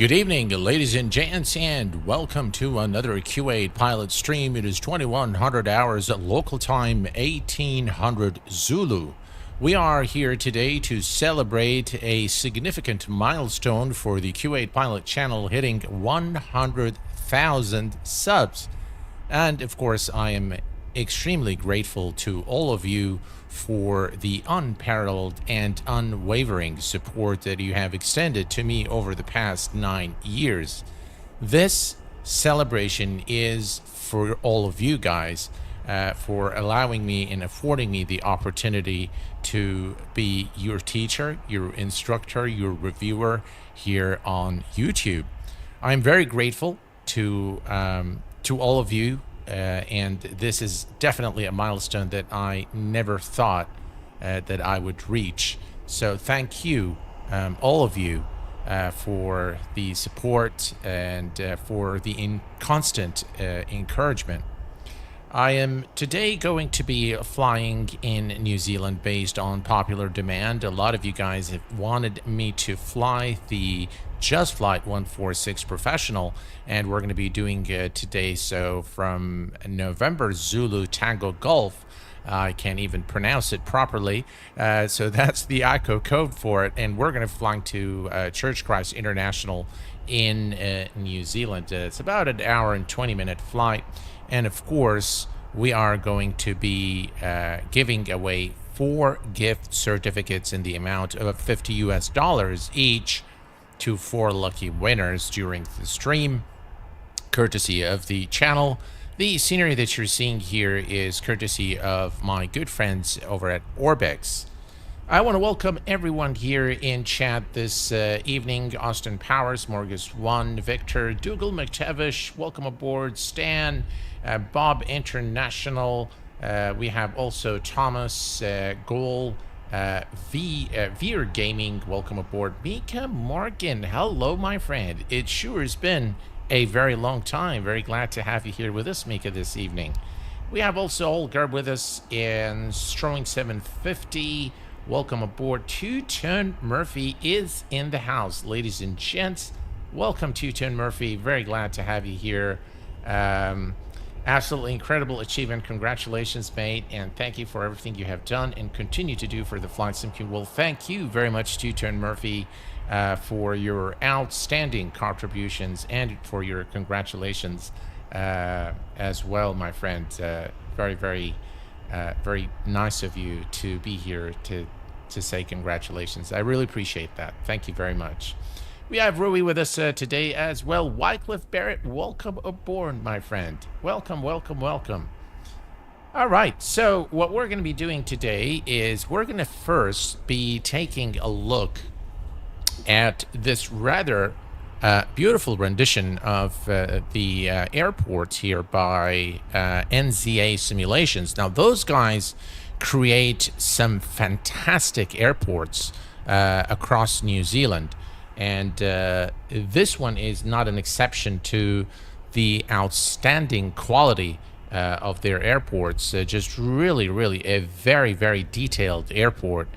Good evening, ladies and gents, and welcome to another Q8 pilot stream. It is 2100 hours at local time, 1800 Zulu. We are here today to celebrate a significant milestone for the Q8 pilot channel, hitting 100,000 subs. And of course, I am extremely grateful to all of you for the unparalleled and unwavering support that you have extended to me over the past 9 years. This celebration is for all of you guys, for allowing me and affording me the opportunity to be your teacher, your instructor, your reviewer here on YouTube. I'm very grateful to all of you. And this is definitely a milestone that I never thought that I would reach. So thank you, all of you, for the support and for the constant encouragement. I am today going to be flying in New Zealand based on popular demand. A lot of you guys have wanted me to fly the JustFlight 146 Professional, and we're going to be doing today so from November Zulu Tango Golf. I can't even pronounce it properly, so that's the ICO code for it, and we're going to fly to Church Christ International in New Zealand. It's about an hour and 20-minute flight, and of course we are going to be giving away 4 gift certificates in the amount of $50 each to 4 lucky winners during the stream, courtesy of the channel. The scenery that you're seeing here is courtesy of my good friends over at ORBX. I want to welcome everyone here in chat this evening. Austin Powers, Morgus One, Victor, Dougal McTavish, welcome aboard. Stan, Bob International. We have also Thomas, Goal, Veer Gaming, welcome aboard. Mika Morgan, hello my friend. It sure has been a very long time. Very glad to have you here with us, Mika, this evening. We have also Olgar with us in Strolling 750. Welcome aboard. Two-Tone Murphy is in the house, ladies and gents. Welcome, Two-Tone Murphy. Very glad to have you here. Absolutely incredible achievement. Congratulations, mate, and thank you for everything you have done and continue to do for the Flight Sim Community. Well, thank you very much, Two-Tone Murphy, for your outstanding contributions and for your congratulations as well, my friend. Very, very nice of you to be here to say congratulations. I really appreciate that. Thank you very much. We have Rui with us today as well. Wycliffe Barrett, welcome aboard, my friend. Welcome, welcome, welcome. All right, so what we're going to be doing today is we're going to first be taking a look at this rather beautiful rendition of the airports here by NZA Simulations. Now, those guys create some fantastic airports across New Zealand. And this one is not an exception to the outstanding quality of their airports. Just really, really a very, very detailed airport,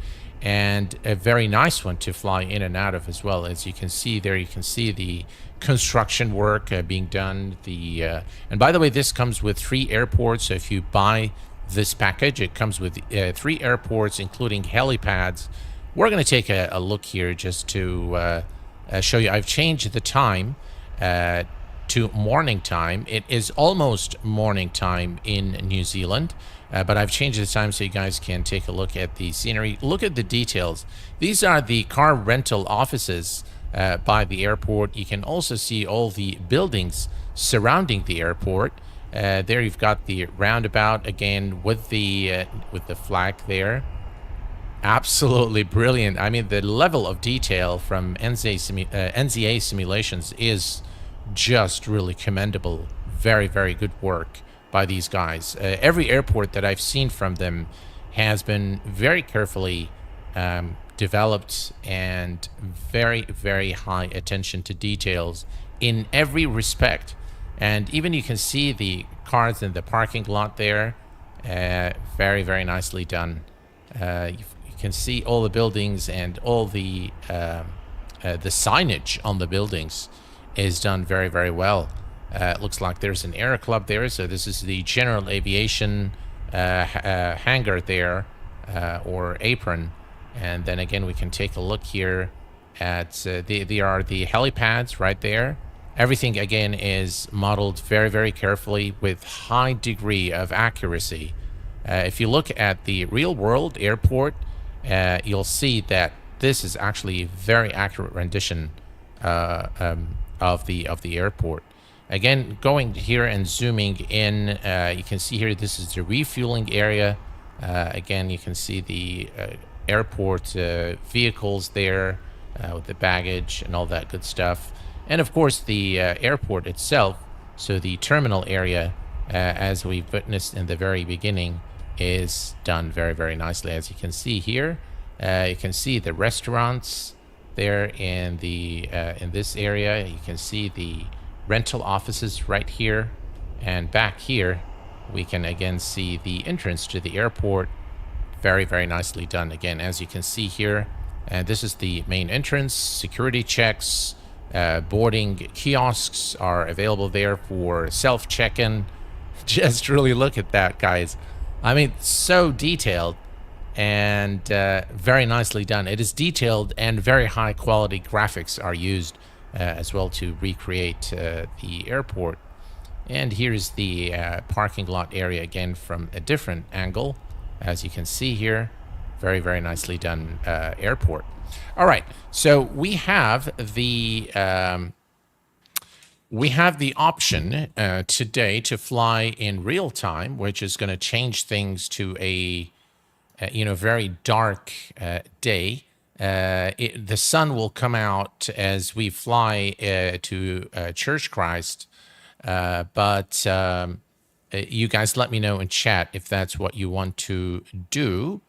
and a very nice one to fly in and out of as well. As you can see there, you can see the construction work being done. And by the way, this comes with 3 airports. So if you buy this package, it comes with 3 airports, including helipads. We're going to take a look here just to show you. I've changed the time to morning time. It is almost morning time in New Zealand, but I've changed the time so you guys can take a look at the scenery. Look at the details. These are the car rental offices by the airport. You can also see all the buildings surrounding the airport. There you've got the roundabout again with the flag there. Absolutely brilliant. I mean, the level of detail from NZA Simulations is just really commendable. Very, very good work by these guys. Every airport that I've seen from them has been very carefully developed, and very, very high attention to details in every respect. And even you can see the cars in the parking lot there. Very, very nicely done. You can see all the buildings and all the the signage on the buildings is done very, very well. It looks like there's an air club there. So this is the general aviation hangar there, or apron. And then again, we can take a look here at there are the helipads right there. Everything again is modeled very, very carefully with high degree of accuracy. If you look at the real world airport, you'll see that this is actually a very accurate rendition of the airport. Again, going here and zooming in, you can see here this is the refueling area. Again, you can see the airport vehicles there with the baggage and all that good stuff. And of course, the airport itself, so the terminal area, as we've witnessed in the very beginning, is done very, very nicely. As you can see here, you can see the restaurants there in this area. You can see the rental offices right here, and back here we can again see the entrance to the airport. Very, very nicely done. Again, as you can see here, this is the main entrance. Security checks, boarding kiosks are available there for self check-in. Just really look at that, guys. I mean, so detailed and very nicely done. It is detailed, and very high quality graphics are used as well to recreate the airport. And here's the parking lot area again from a different angle. As you can see here, very, very nicely done airport. All right, so we have the option today to fly in real time, which is going to change things to a very dark day. The sun will come out as we fly to Church Christ, but you guys let me know in chat if that's what you want to do.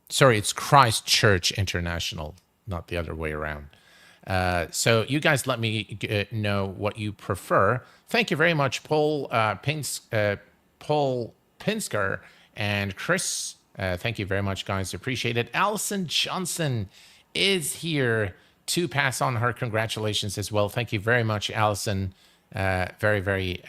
Sorry, it's Christchurch International, not the other way around. So you guys let me know what you prefer. Thank you very much, Paul Pinsker and Chris. Thank you very much, guys. Appreciate it. Allison Johnson is here to pass on her congratulations as well. Thank you very much, Allison. Very, very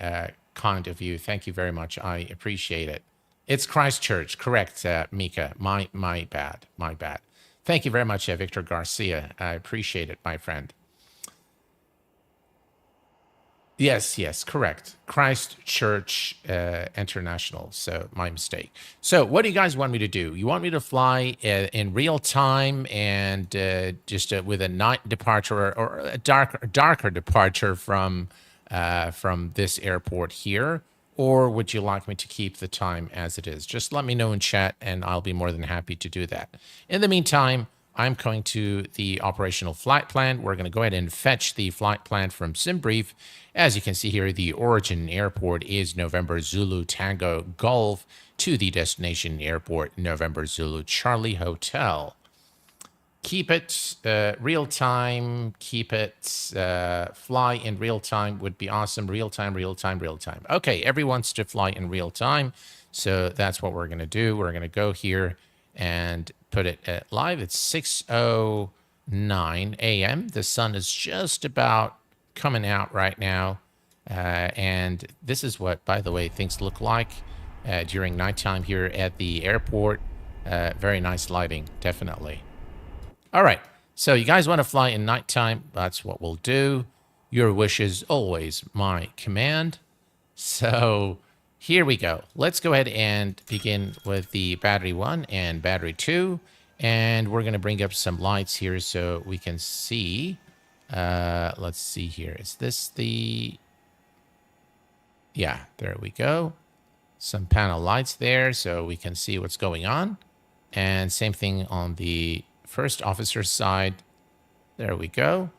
kind of you. Thank you very much. I appreciate it. It's Christchurch, correct, Mika. My bad. My bad. Thank you very much, Victor Garcia. I appreciate it, my friend. Yes, correct. Christchurch International. So my mistake. So what do you guys want me to do? You want me to fly in real time and just with a night departure or a darker departure from this airport here? Or would you like me to keep the time as it is? Just let me know in chat and I'll be more than happy to do that. In the meantime, I'm going to the operational flight plan. We're going to go ahead and fetch the flight plan from SimBrief. As you can see here, the origin airport is November Zulu Tango Golf to the destination airport, November Zulu Charlie Hotel. Keep it real time. Keep it fly in real time would be awesome. Real time. Okay, everyone wants to fly in real time. So that's what we're going to do. We're going to go here and put it at live. It's 6:09 a.m. The sun is just about coming out right now. And this is what, by the way, things look like during nighttime here at the airport. Very nice lighting, definitely. All right, so you guys want to fly in nighttime? That's what we'll do. Your wish is always my command. So here we go. Let's go ahead and begin with the battery 1 and battery 2. And we're going to bring up some lights here so we can see. Let's see here. Is this the... Yeah, there we go. Some panel lights there so we can see what's going on. And same thing on the first officer's side. There we go.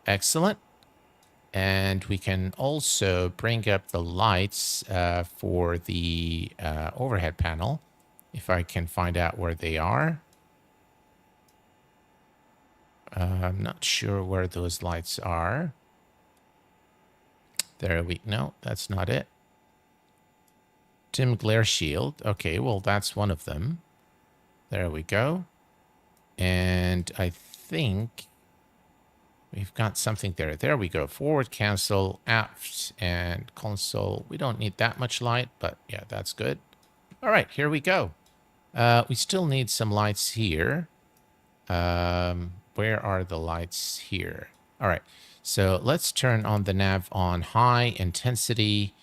Excellent. And we can also bring up the lights for the overhead panel, if I can find out where they are. I'm not sure where those lights are. There we... No, that's not it. Dim glare shield. Okay, well, that's one of them. There we go. And I think we've got something there. There we go. Forward, cancel, aft, and console. We don't need that much light, but yeah, that's good. All right, here we go. We still need some lights here. Where are the lights here? All right, so let's turn on the nav on high intensity.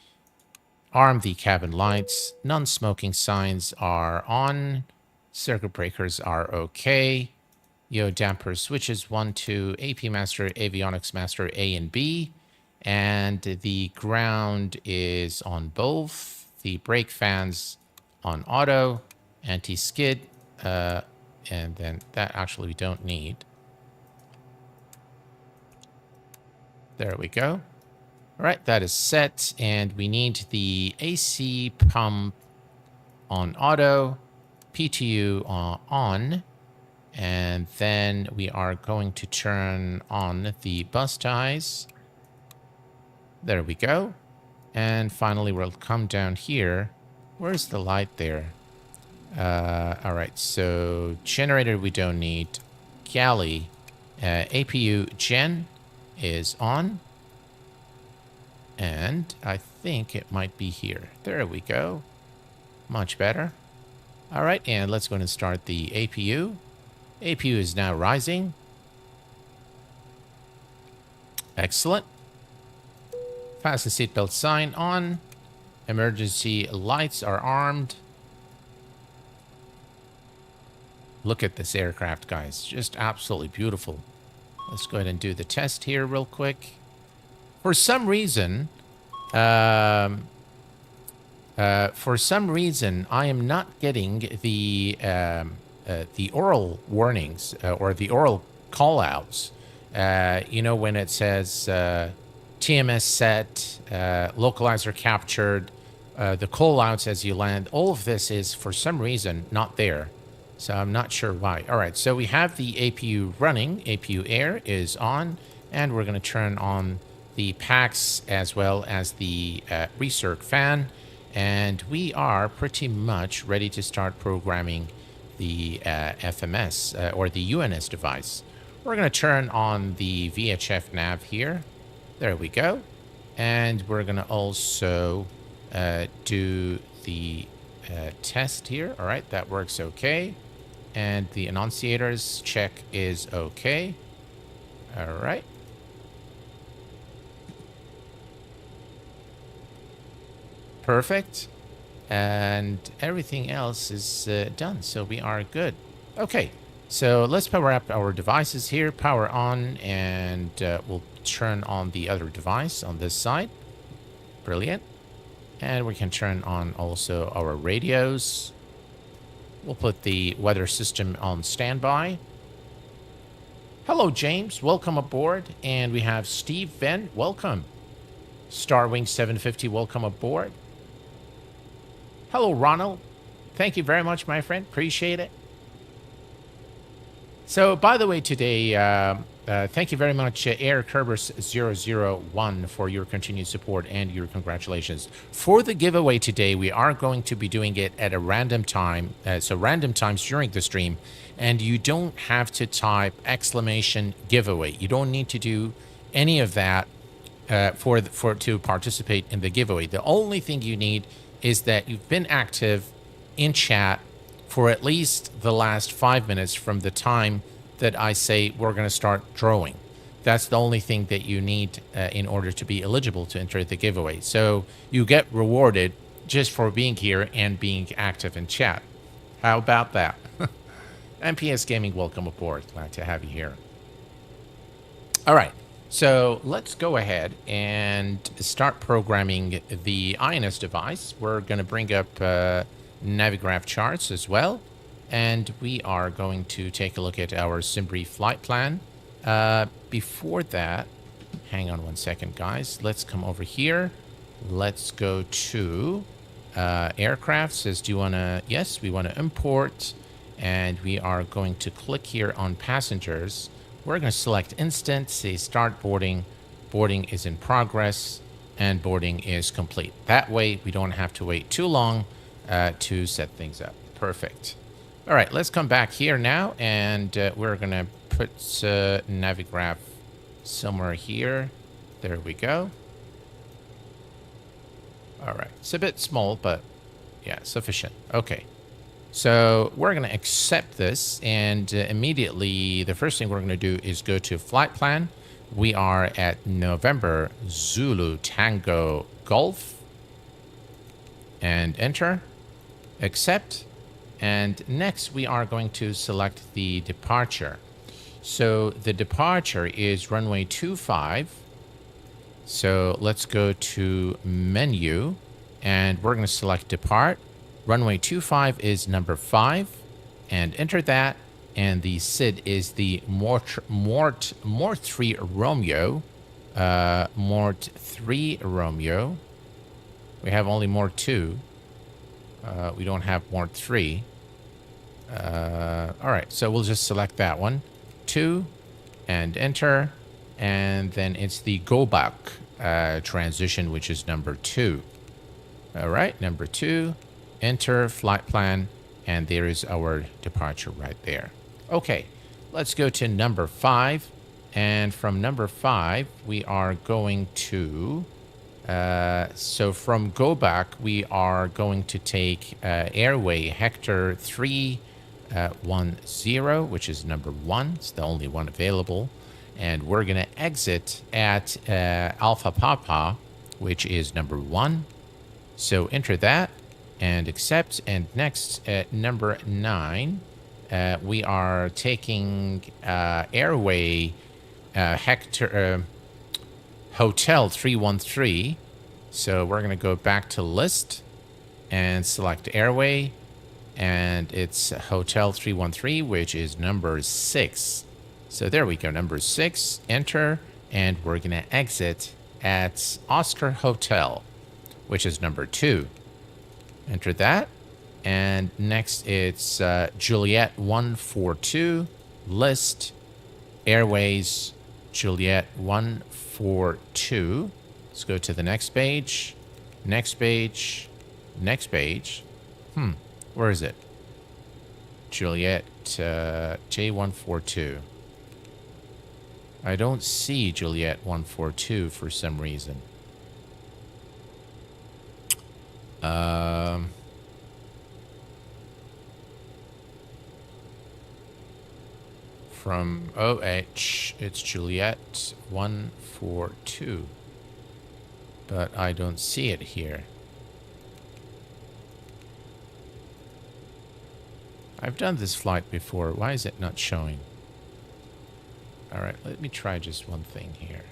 Arm the cabin lights. Non-smoking signs are on. Circuit breakers are okay. Yo damper switches 1, 2, AP master, avionics master A and B. And the ground is on both. The brake fans on auto. Anti-skid. And then that actually we don't need. There we go. All right, that is set. And we need the AC pump on auto. PTU on. And then we are going to turn on the bus ties. There we go. And finally, we'll come down here. Where's the light there? All right, so generator we don't need. Galley, APU gen is on. And I think it might be here. There we go. Much better. All right, and let's go and start the APU. APU is now rising. Excellent. Fasten seatbelt sign on. Emergency lights are armed. Look at this aircraft, guys. Just absolutely beautiful. Let's go ahead and do the test here real quick. For some reason, I am not getting the oral warnings or the oral call-outs. You know, when it says TMS set, localizer captured, the call-outs as you land, all of this is, for some reason, not there. So I'm not sure why. All right, so we have the APU running. APU air is on, and we're going to turn on the packs as well as the recirc fan. And we are pretty much ready to start programming the FMS or the UNS device. We're going to turn on the VHF nav here. There we go. And we're going to also do the test here. All right, that works okay. And the annunciators check is okay. All right. Perfect. And everything else is done, so we are good. Okay, so let's power up our devices here. Power on, and we'll turn on the other device on this side. Brilliant. And we can turn on also our radios. We'll put the weather system on standby. Hello, James. Welcome aboard. And we have Steve Venn. Welcome. Starwing 750. Welcome aboard. Hello, Ronald. Thank you very much, my friend. Appreciate it. So, by the way, today, thank you very much, Air Kerbers 001, for your continued support and your congratulations. For the giveaway today, we are going to be doing it at a random time, so random times during the stream, and you don't have to type exclamation giveaway. You don't need to do any of that to participate in the giveaway. The only thing you need is that you've been active in chat for at least the last 5 minutes from the time that I say we're going to start drawing. That's the only thing that you need in order to be eligible to enter the giveaway. So you get rewarded just for being here and being active in chat. How about that? MPS Gaming, welcome aboard. Glad to have you here. All right. So let's go ahead and start programming the INS device. We're going to bring up Navigraph charts as well. And we are going to take a look at our SimBrief flight plan. Before that, hang on one second, guys. Let's come over here. Let's go to aircraft. Says, do you want to? Yes, we want to import. And we are going to click here on passengers. We're going to select instant, say start boarding. Boarding is in progress, and boarding is complete. That way, we don't have to wait too long to set things up. Perfect. All right, let's come back here now, and we're going to put Navigraph somewhere here. There we go. All right, it's a bit small, but yeah, sufficient. Okay, so we're going to accept this, and immediately the first thing we're going to do is go to flight plan. We are at November Zulu Tango Golf, and enter, accept. And next, we are going to select the departure. So the departure is runway 25. So let's go to menu, and we're going to select depart. Runway 25 is number 5, and enter that. And the SID is the Mort 3 Romeo. Mort 3 Romeo. We have only Mort 2. We don't have Mort 3. All right, so we'll just select that one. 2, and enter. And then it's the go back transition, which is number 2. All right, number 2, enter flight plan, and there is our departure right there. Okay, let's go to number 5. And from number 5, we are going to... so from go back, we are going to take airway Hector 310, which is number 1. It's the only one available. And we're going to exit at Alpha Papa, which is number 1. So enter that and accept. And next, at number 9, we are taking airway Hector... Hotel 313. So we're going to go back to list and select airway, and it's Hotel 313, which is number 6. So there we go, number 6, enter, and we're going to exit at Oscar Hotel, which is number 2. Enter that. And next it's Juliet 142, list, airways, Juliet 142. Let's go to the next page. Next page. Next page. Where is it? Juliet J142. I don't see Juliet 142 for some reason. From OH, it's Juliet 142. But I don't see it here. I've done this flight before. Why is it not showing? All right, let me try just one thing here.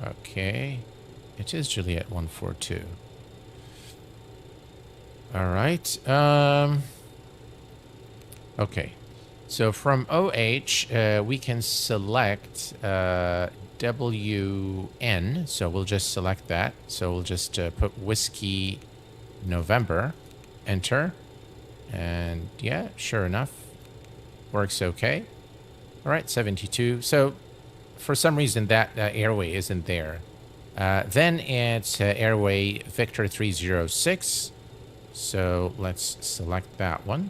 Okay, it is Juliet 142. All right. Okay. So from OH, we can select WN. So we'll just select that. So we'll just put Whiskey November. Enter. And yeah, sure enough. Works okay. All right, 72. So for some reason that airway isn't there. Then it's airway Victor 306. So let's select that one.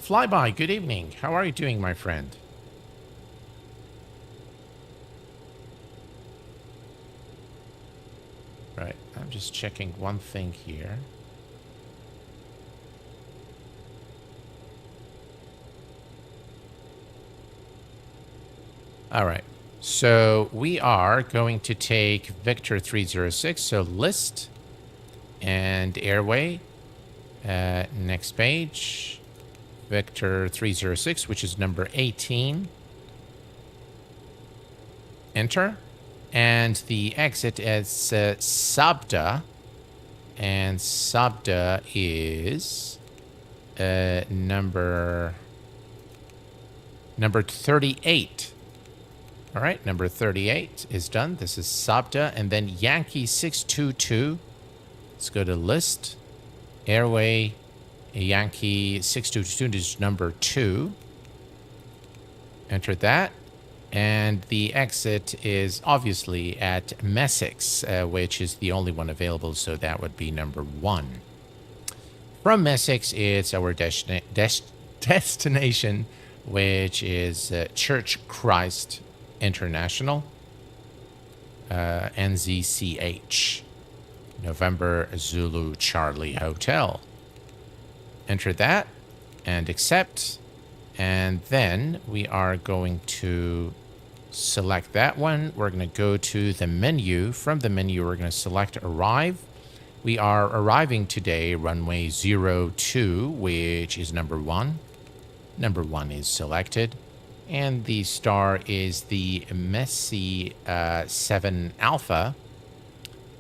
Flyby, good evening. How are you doing, my friend? Right, I'm just checking one thing here. All right. So we are going to take Victor 306, so list and airway. Next page, Victor 306, which is number 18. Enter. And the exit is Sabda. And Sabda is number 38. All right, number 38 is done. This is Sabda. And then Yankee 622. Let's go to list. Airway Yankee 622 is number 2. Enter that. And the exit is obviously at Messix, which is the only one available, so that would be number 1. From Messix, it's our destination, which is Church Christ International, NZCH, November Zulu Charlie Hotel. Enter that and accept. And then we are going to select that one. We're going to go to the menu. From the menu, we're going to select Arrive. We are arriving today, runway 02, which is number 1. Number 1 is selected. And the star is the Messi 7 Alpha.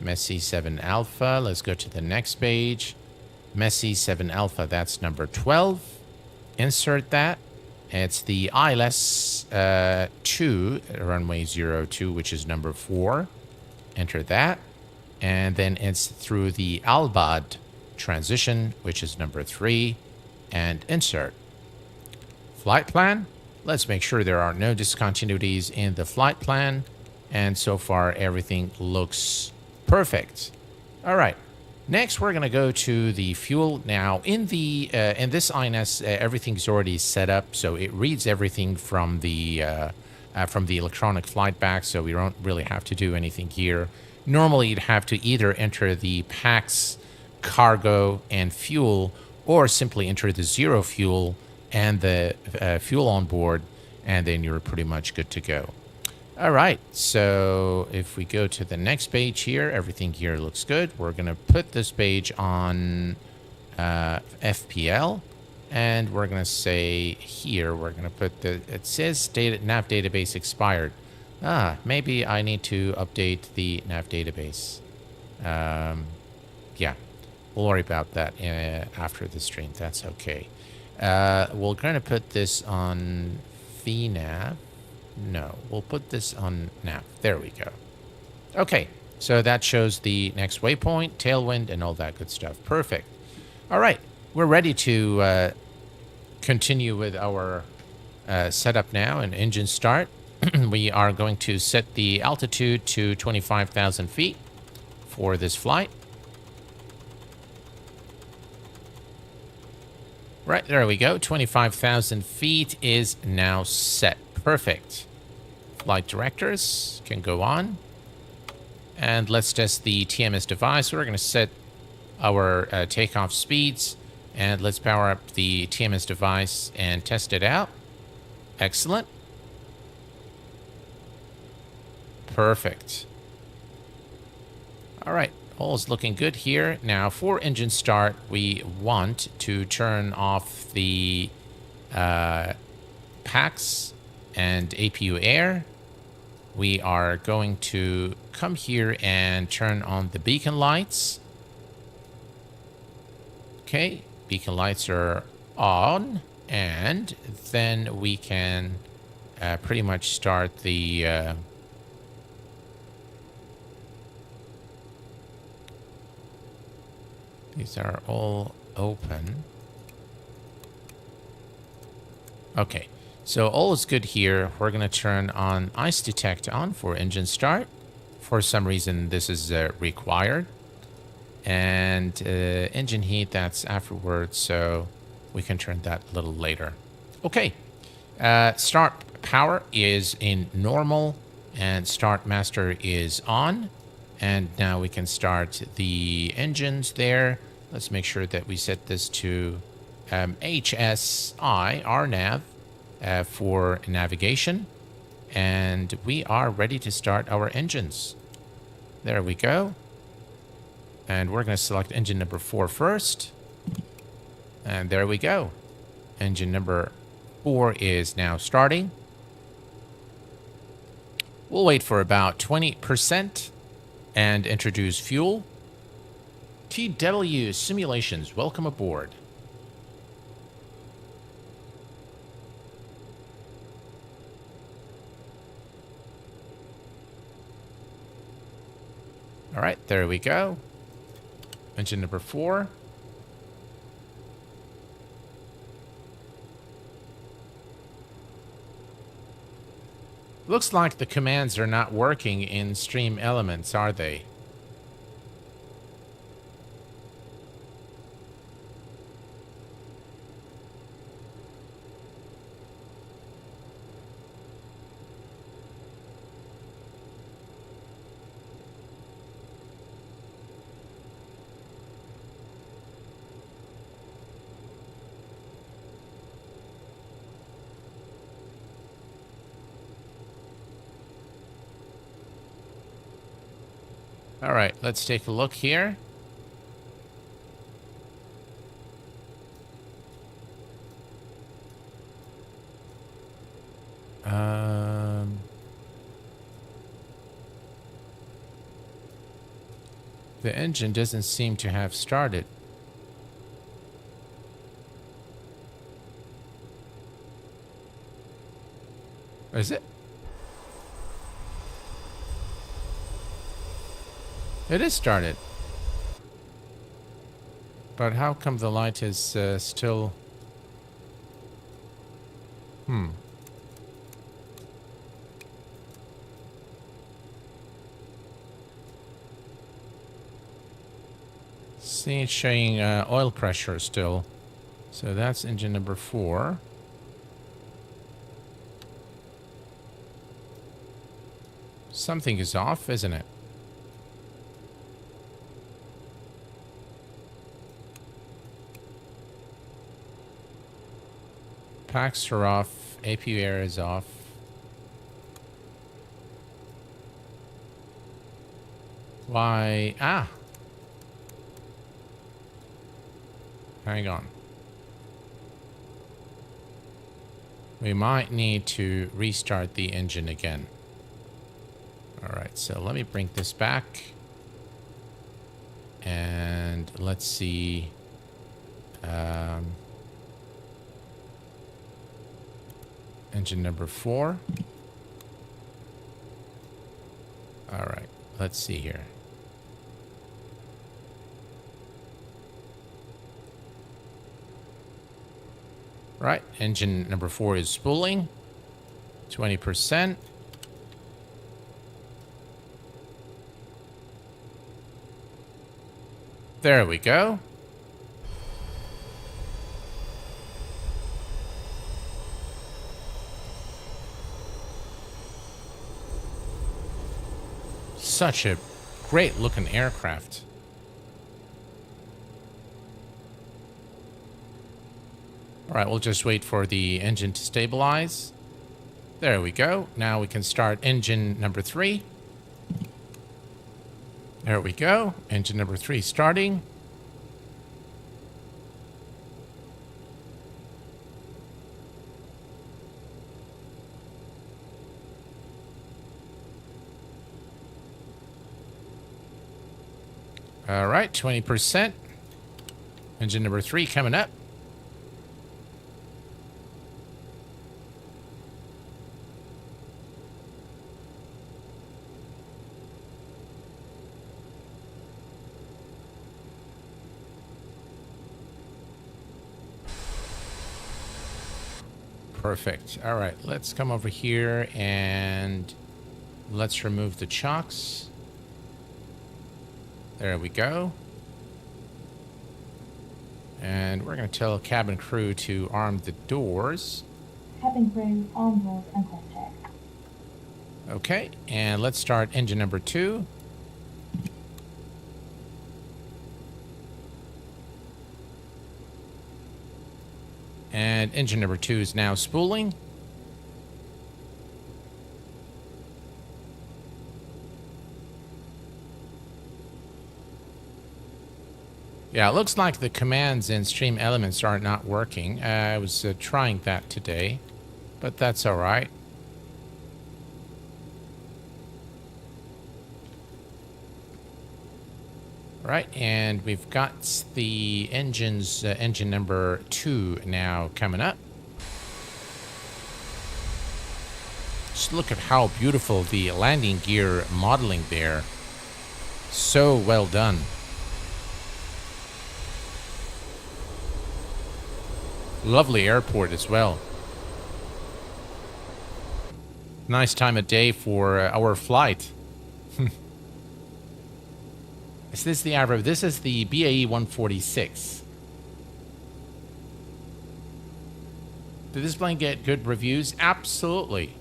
Messi 7 Alpha. Let's go to the next page. Messi 7 Alpha, that's number 12. Insert that. It's the ILS 2, runway 02, which is number 4. Enter that. And then it's through the Albad transition, which is number 3. And insert. Flight plan. Let's make sure there are no discontinuities in the flight plan. And so far, everything looks perfect. All right. Next, we're going to go to the fuel. Now, in this INS, everything's already set up, so it reads everything from the electronic flight bag, so we don't really have to do anything here. Normally, you'd have to either enter the packs, cargo, and fuel, or simply enter the 0 fuel and the fuel on board, and then you're pretty much good to go. All right, so if we go to the next page here, everything here looks good. We're going to put this page on FPL, and we're going to say here, we're going to put it says nav database expired. Maybe I need to update the nav database. Yeah, we'll worry about that after the stream. That's okay. We're going to put this on VNav. No, we'll put this on nav. There we go. Okay, so that shows the next waypoint, tailwind, and all that good stuff. Perfect. All right, we're ready to continue with our setup now and engine start. We are going to set the altitude to 25,000 feet for this flight. Right, there we go. 25,000 feet is now set. Perfect. Flight directors can go on. And let's test the TMS device. We're going to set our takeoff speeds. And let's power up the TMS device and test it out. Excellent. Perfect. All right. All is looking good here. Now, for engine start, we want to turn off the PAX and APU air. We are going to come here and turn on the beacon lights. Okay, beacon lights are on, and then we can pretty much start the these are all open. Okay. So all is good here. We're going to turn on ice detect on for engine start. For some reason, this is required. And engine heat, that's afterwards, so we can turn that a little later. Okay. Start power is in normal, and start master is on. And now we can start the engines there. Let's make sure that we set this to HSI, RNAV. For navigation, and we are ready to start our engines. There we go. And we're going to select engine number 4 first. And there we go. Engine number 4 is now starting. We'll wait for about 20% and introduce fuel. TW Simulations, welcome aboard. All right, there we go. Engine number 4. Looks like the commands are not working in Stream Elements, are they? All right, let's take a look here. The engine doesn't seem to have started. Is it? It is started. But how come the light is still... See, it's showing oil pressure still. So that's engine number 4. Something is off, isn't it? Packs are off. APU air is off. Why? Ah! Hang on. We might need to restart the engine again. Alright, so let me bring this back. And let's see. Engine number 4. Alright, let's see here. Right, engine number 4 is spooling. 20%. There we go. Such a great looking aircraft. All right, we'll just wait for the engine to stabilize. There we go. Now we can start engine number 3. There we go. Engine number 3 starting. All right, 20%. Engine number 3 coming up. Perfect. All right, let's come over here and let's remove the chocks. There we go. And we're going to tell cabin crew to arm the doors. Cabin crew, arm doors and cross check. Okay, and let's start engine number 2. And engine number 2 is now spooling. Yeah, it looks like the commands in Stream Elements are not working. I was trying that today, but that's all right. All right, and we've got the engines, engine number 2 now coming up. Just look at how beautiful the landing gear modeling there. So well done. Lovely airport as well. Nice time of day for our flight. Is this the Avro? This is the BAE 146. Did this plane get good reviews? Absolutely.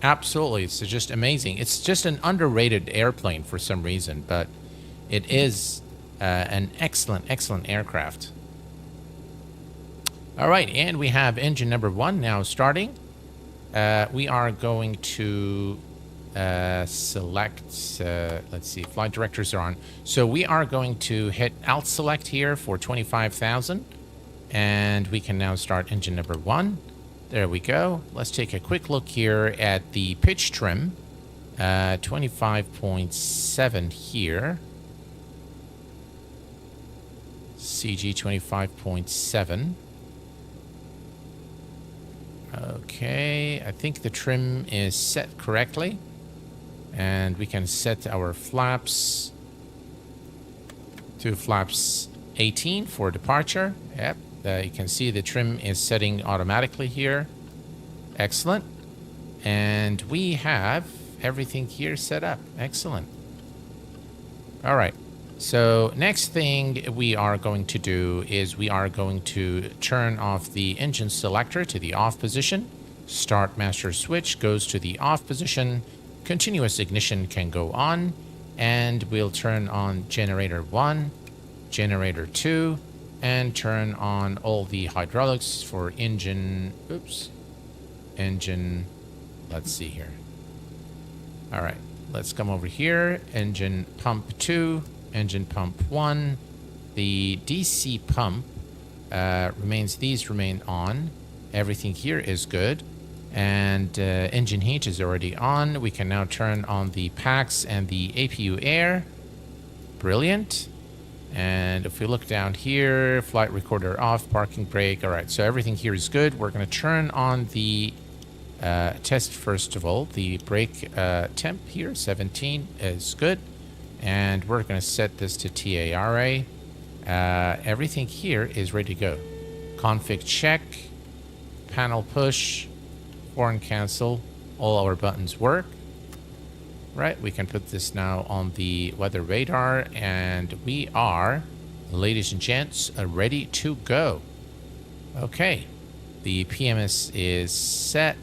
Absolutely. It's just amazing. It's just an underrated airplane for some reason, but it is an excellent, excellent aircraft. All right, and we have engine number 1 now starting. We are going to select, let's see, flight directors are on. So we are going to hit alt select here for 25,000, and we can now start engine number 1. There we go. Let's take a quick look here at the pitch trim. 25.7 here. CG 25.7. Okay, I think the trim is set correctly. And we can set our flaps to flaps 18 for departure. Yep, you can see the trim is setting automatically here. Excellent. And we have everything here set up. Excellent. All right. So next thing we are going to do is we are going to turn off the engine selector to the off position. Start master switch goes to the off position. Continuous ignition can go on, and we'll turn on generator 1, generator 2, and turn on all the hydraulics for engine, engine, let's see here. All right, let's come over here. Engine pump 2, engine pump 1. The DC pump these remain on. Everything here is good. And engine heat is already on. We can now turn on the packs and the APU air. Brilliant. And if we look down here, flight recorder off, parking brake. All right, so everything here is good. We're going to turn on the test first of all. The brake temp here, 17, is good. And we're going to set this to TARA. Everything here is ready to go. Config check, panel push, horn cancel, all our buttons work. Right, we can put this now on the weather radar, and we are, ladies and gents, ready to go. Okay, the PMS is set.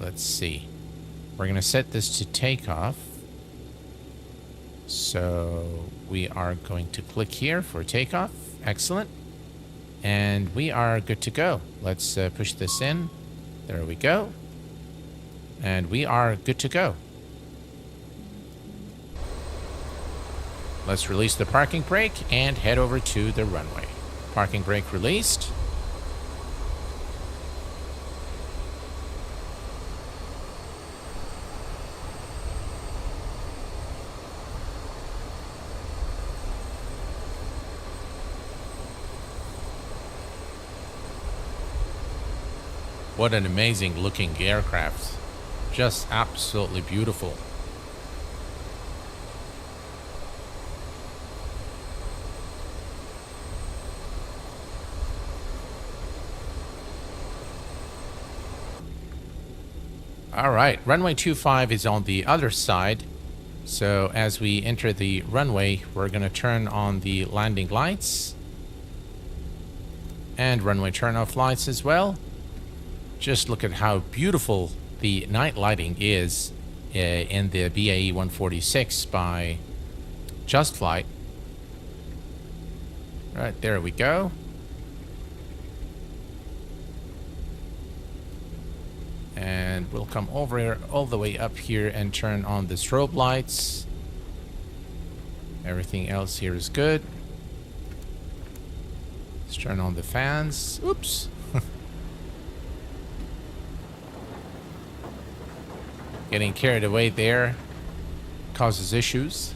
Let's see. We're going to set this to takeoff. So we are going to click here for takeoff. Excellent. And we are good to go. Let's push this in. There we go. And we are good to go. Let's release the parking brake and head over to the runway. Parking brake released. What an amazing looking aircraft. Just absolutely beautiful. All right, runway 25 is on the other side. So as we enter the runway, we're going to turn on the landing lights and runway turn-off lights as well. Just look at how beautiful the night lighting is in the BAE 146 by JustFlight. Right, there we go. And we'll come over here, all the way up here, and turn on the strobe lights. Everything else here is good. Let's turn on the fans. Oops. Getting carried away there causes issues.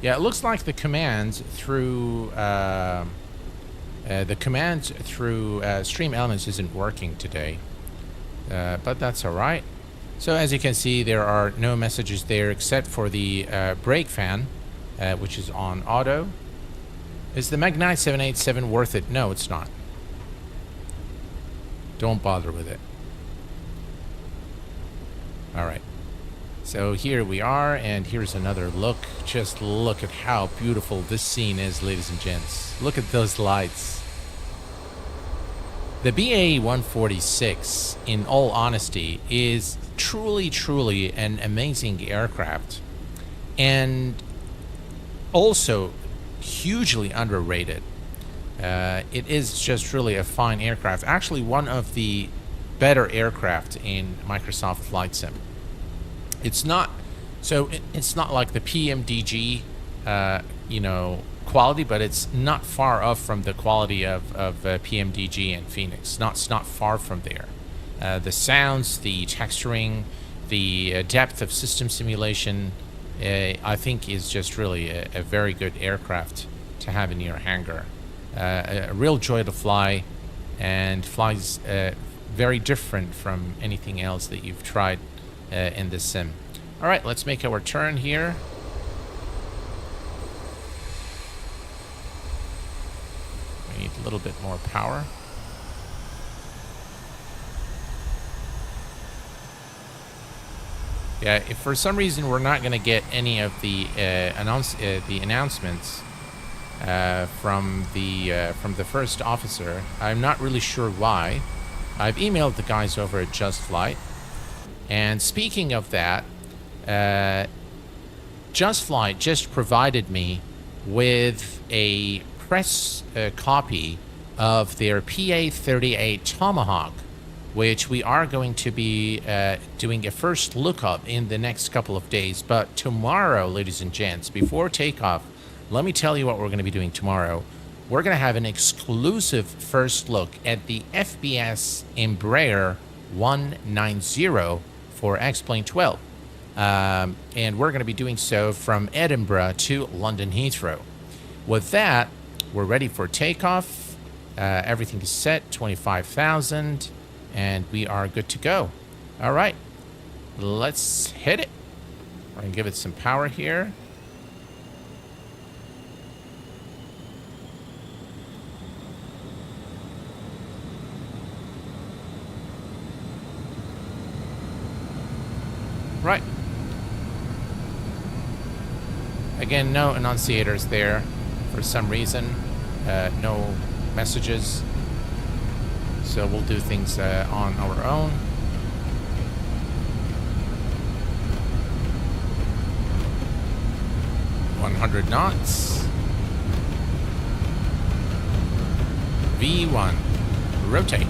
Yeah, it looks like the commands through Stream Elements isn't working today, but that's all right. So as you can see, there are no messages there except for the brake fan, which is on auto. Is the Magnite 787 worth it? No, it's not. Don't bother with it. All right. So here we are, and here's another look. Just look at how beautiful this scene is, ladies and gents. Look at those lights. The BA-146, in all honesty, is truly an amazing aircraft. And also hugely underrated. It is just really a fine aircraft. Actually, one of the better aircraft in Microsoft Flight Sim. It's not like the PMDG, quality, but it's not far off from the quality of PMDG and Phoenix. It's not far from there. The sounds, the texturing, the depth of system simulation, I think is just really a very good aircraft to have in your hangar. A real joy to fly, and flies very different from anything else that you've tried in this sim. All right, let's make our turn here. We need a little bit more power. Yeah, if for some reason we're not going to get any of the announcements from the first officer, I'm not really sure why. I've emailed the guys over at JustFlight, and speaking of that, JustFlight just provided me with a press copy of their PA-38 Tomahawk, which we are going to be doing a first lookup in the next couple of days. But tomorrow, ladies and gents, before takeoff, let me tell you what we're going to be doing tomorrow. We're going to have an exclusive first look at the FBS Embraer 190 for X-Plane 12. And we're going to be doing so from Edinburgh to London Heathrow. With that, we're ready for takeoff. Everything is set, 25,000, and we are good to go. All right, let's hit it. We're going to give it some power here. Right. Again, no annunciators there for some reason. No messages. So we'll do things on our own. .100 knots. V1. Rotate.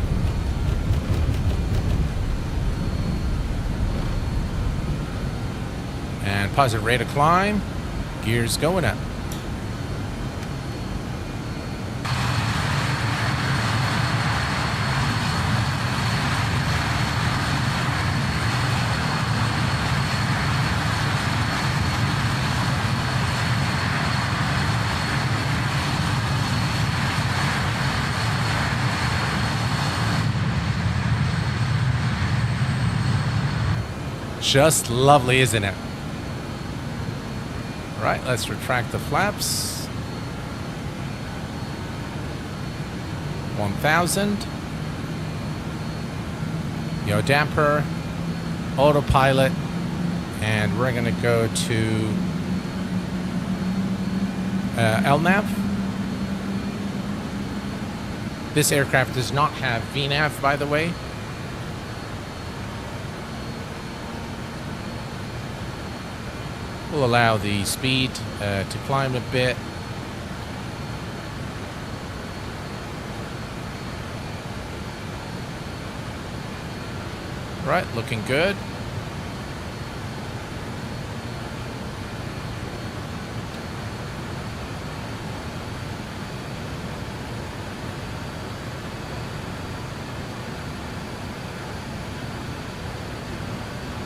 And positive rate of climb. Gears going up. Just lovely, isn't it? Right, let's retract the flaps. 1,000. Yaw damper, autopilot, and we're gonna go to LNAV. This aircraft does not have VNAV, by the way. We'll allow the speed to climb a bit. Right, looking good.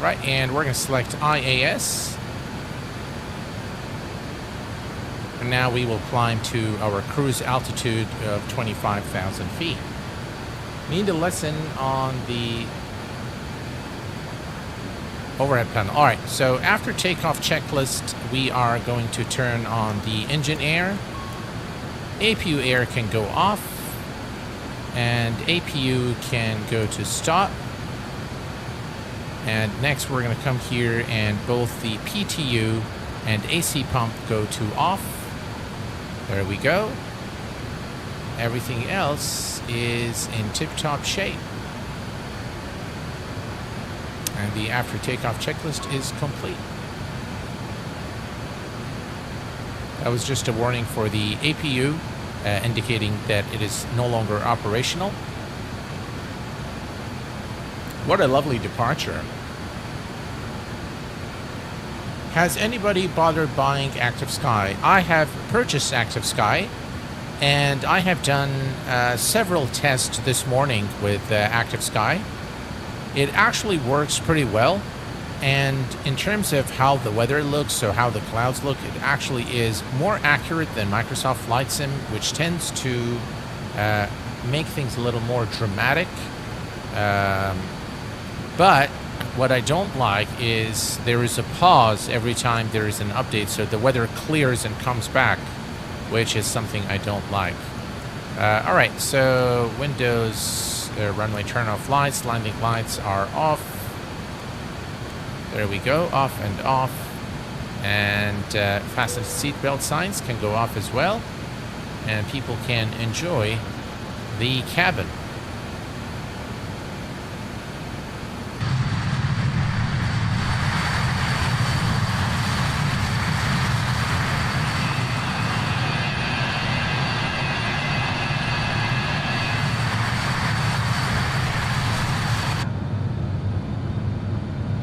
Right, and we're going to select IAS. And now we will climb to our cruise altitude of 25,000 feet. Need a lesson on the overhead panel. All right, so after takeoff checklist, we are going to turn on the engine air. APU air can go off, and APU can go to stop. And next we're going to come here and both the PTU and AC pump go to off. There we go. Everything else is in tip-top shape. And the after takeoff checklist is complete. That was just a warning for the APU, indicating that it is no longer operational. What a lovely departure. Has anybody bothered buying Active Sky? I have purchased Active Sky, and I have done several tests this morning with Active Sky. It actually works pretty well, and in terms of how the weather looks or how the clouds look, it actually is more accurate than Microsoft Flight Sim, which tends to make things a little more dramatic. But what I don't like is there is a pause every time there is an update, so the weather clears and comes back, which is something I don't like. All right, so windows, runway turn-off lights, landing lights are off. There we go, off and off. And fasten seatbelt signs can go off as well. And people can enjoy the cabin.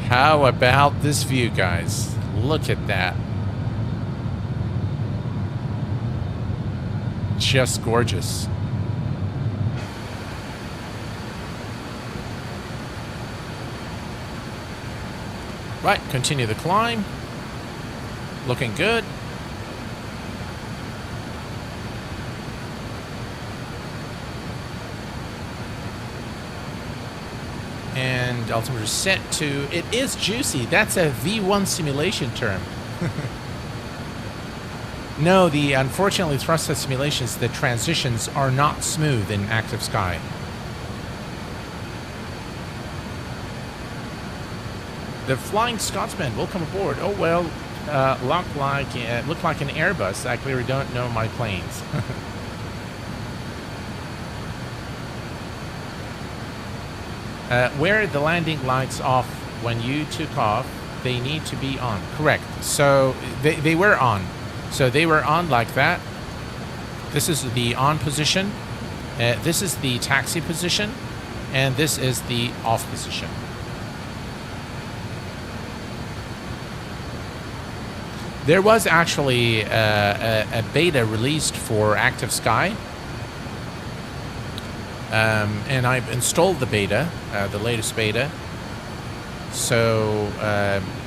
How about this view, guys? Look at that. Just gorgeous. Right, continue the climb. Looking good. And altimeter set to, it is juicy. That's a V1 simulation term. No, unfortunately, thrust simulations, the transitions are not smooth in Active Sky. The Flying Scotsman, welcome aboard. Oh, well, looked like an Airbus. I clearly don't know my planes. Where the landing lights off when you took off, they need to be on. Correct. So they were on. So they were on like that. This is the on position. This is the taxi position. And this is the off position. There was actually a beta released for Active Sky. And I've installed the beta, the latest beta. So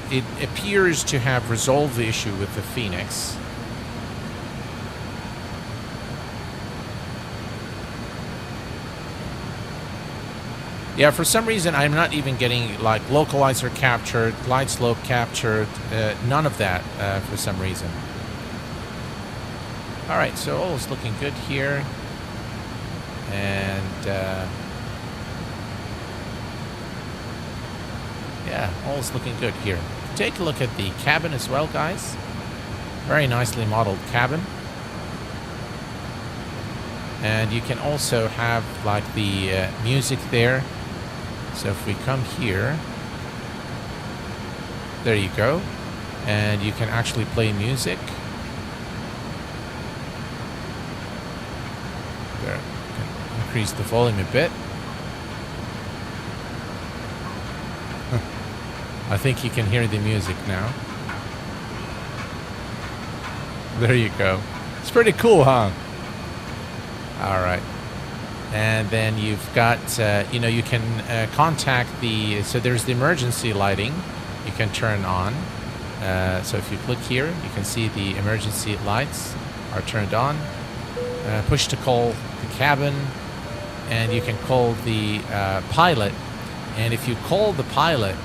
it appears to have resolved the issue with the Phoenix. Yeah, for some reason I'm not even getting like localizer captured, glide slope captured, none of that for some reason. All right, so all is looking good here. And yeah, all's looking good here. Take a look at the cabin as well, guys. Very nicely modeled cabin. And you can also have like the music there. So if we come here, there you go. And you can actually play music. There. Increase the volume a bit. I think you can hear the music now. There you go. It's pretty cool, huh? All right. And then you've got, you can contact so there's the emergency lighting you can turn on. So if you click here, you can see the emergency lights are turned on. Push to call the cabin. And you can call the pilot. And if you call the pilot,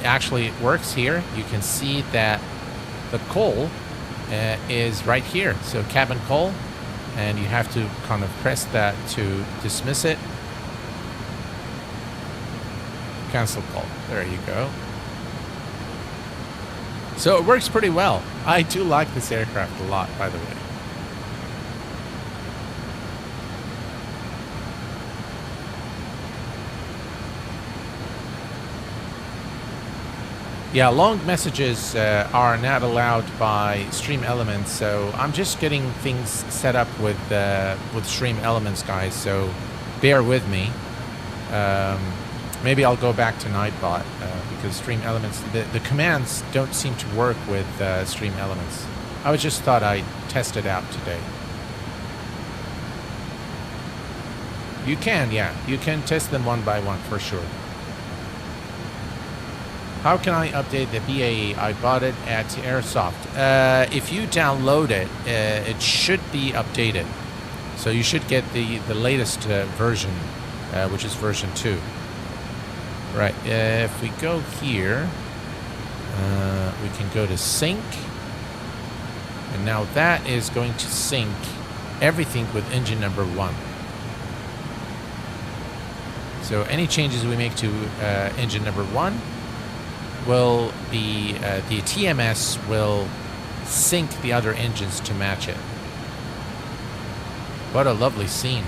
actually it works here. You can see that the call is right here. So cabin call. and you have to kind of press that to dismiss it. Cancel call. There you go. So it works pretty well. I do like this aircraft a lot, by the way. Yeah, long messages are not allowed by Stream Elements, so I'm just getting things set up with Stream Elements, guys. So bear with me. Maybe I'll go back to Nightbot because Stream Elements, the commands don't seem to work with Stream Elements. I just thought I'd test it out today. You can, yeah, you can test them one by one for sure. How can I update the BAE? I bought it at Airsoft. If you download it, it should be updated. So you should get the latest version, which is version 2. Right, if we go here, we can go to sync. And now that is going to sync everything with engine number 1. So any changes we make to engine number 1 will be, the TMS will sync the other engines to match it. What a lovely scene.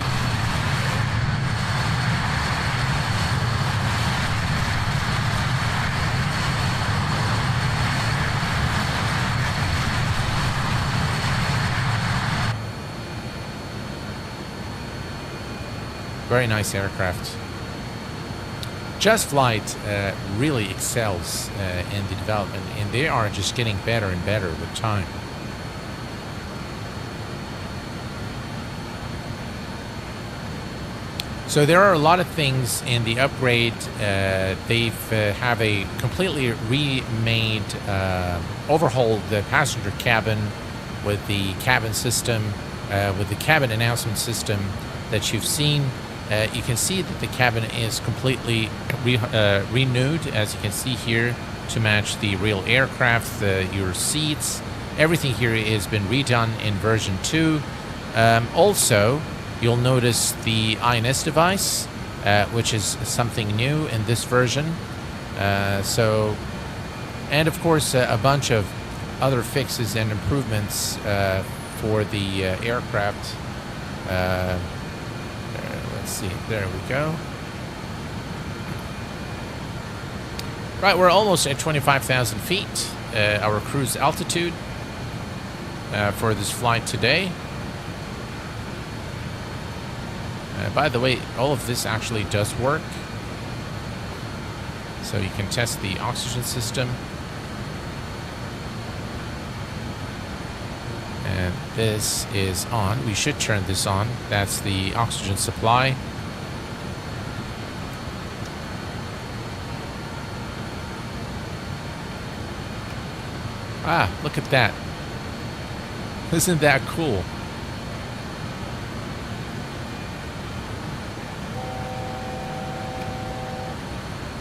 Very nice aircraft. JustFlight really excels in the development, and they are just getting better and better with time. So there are a lot of things in the upgrade. They've have a completely remade, overhauled the passenger cabin with the cabin system, with the cabin announcement system that you've seen. You can see that the cabin is completely renewed, as you can see here, to match the real aircraft, your seats. Everything here has been redone in version 2. Also, you'll notice the INS device, which is something new in this version. And of course, a bunch of other fixes and improvements for the aircraft. Let's see, there we go. Right, we're almost at 25,000 feet, our cruise altitude for this flight today. By the way, all of this actually does work. So you can test the oxygen system. And this is on. We should turn this on. That's the oxygen supply. Ah, look at that. Isn't that cool?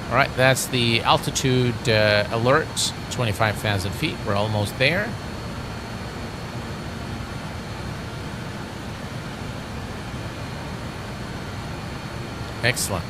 All right, that's the altitude alert, 25,000 feet. We're almost there. Excellent.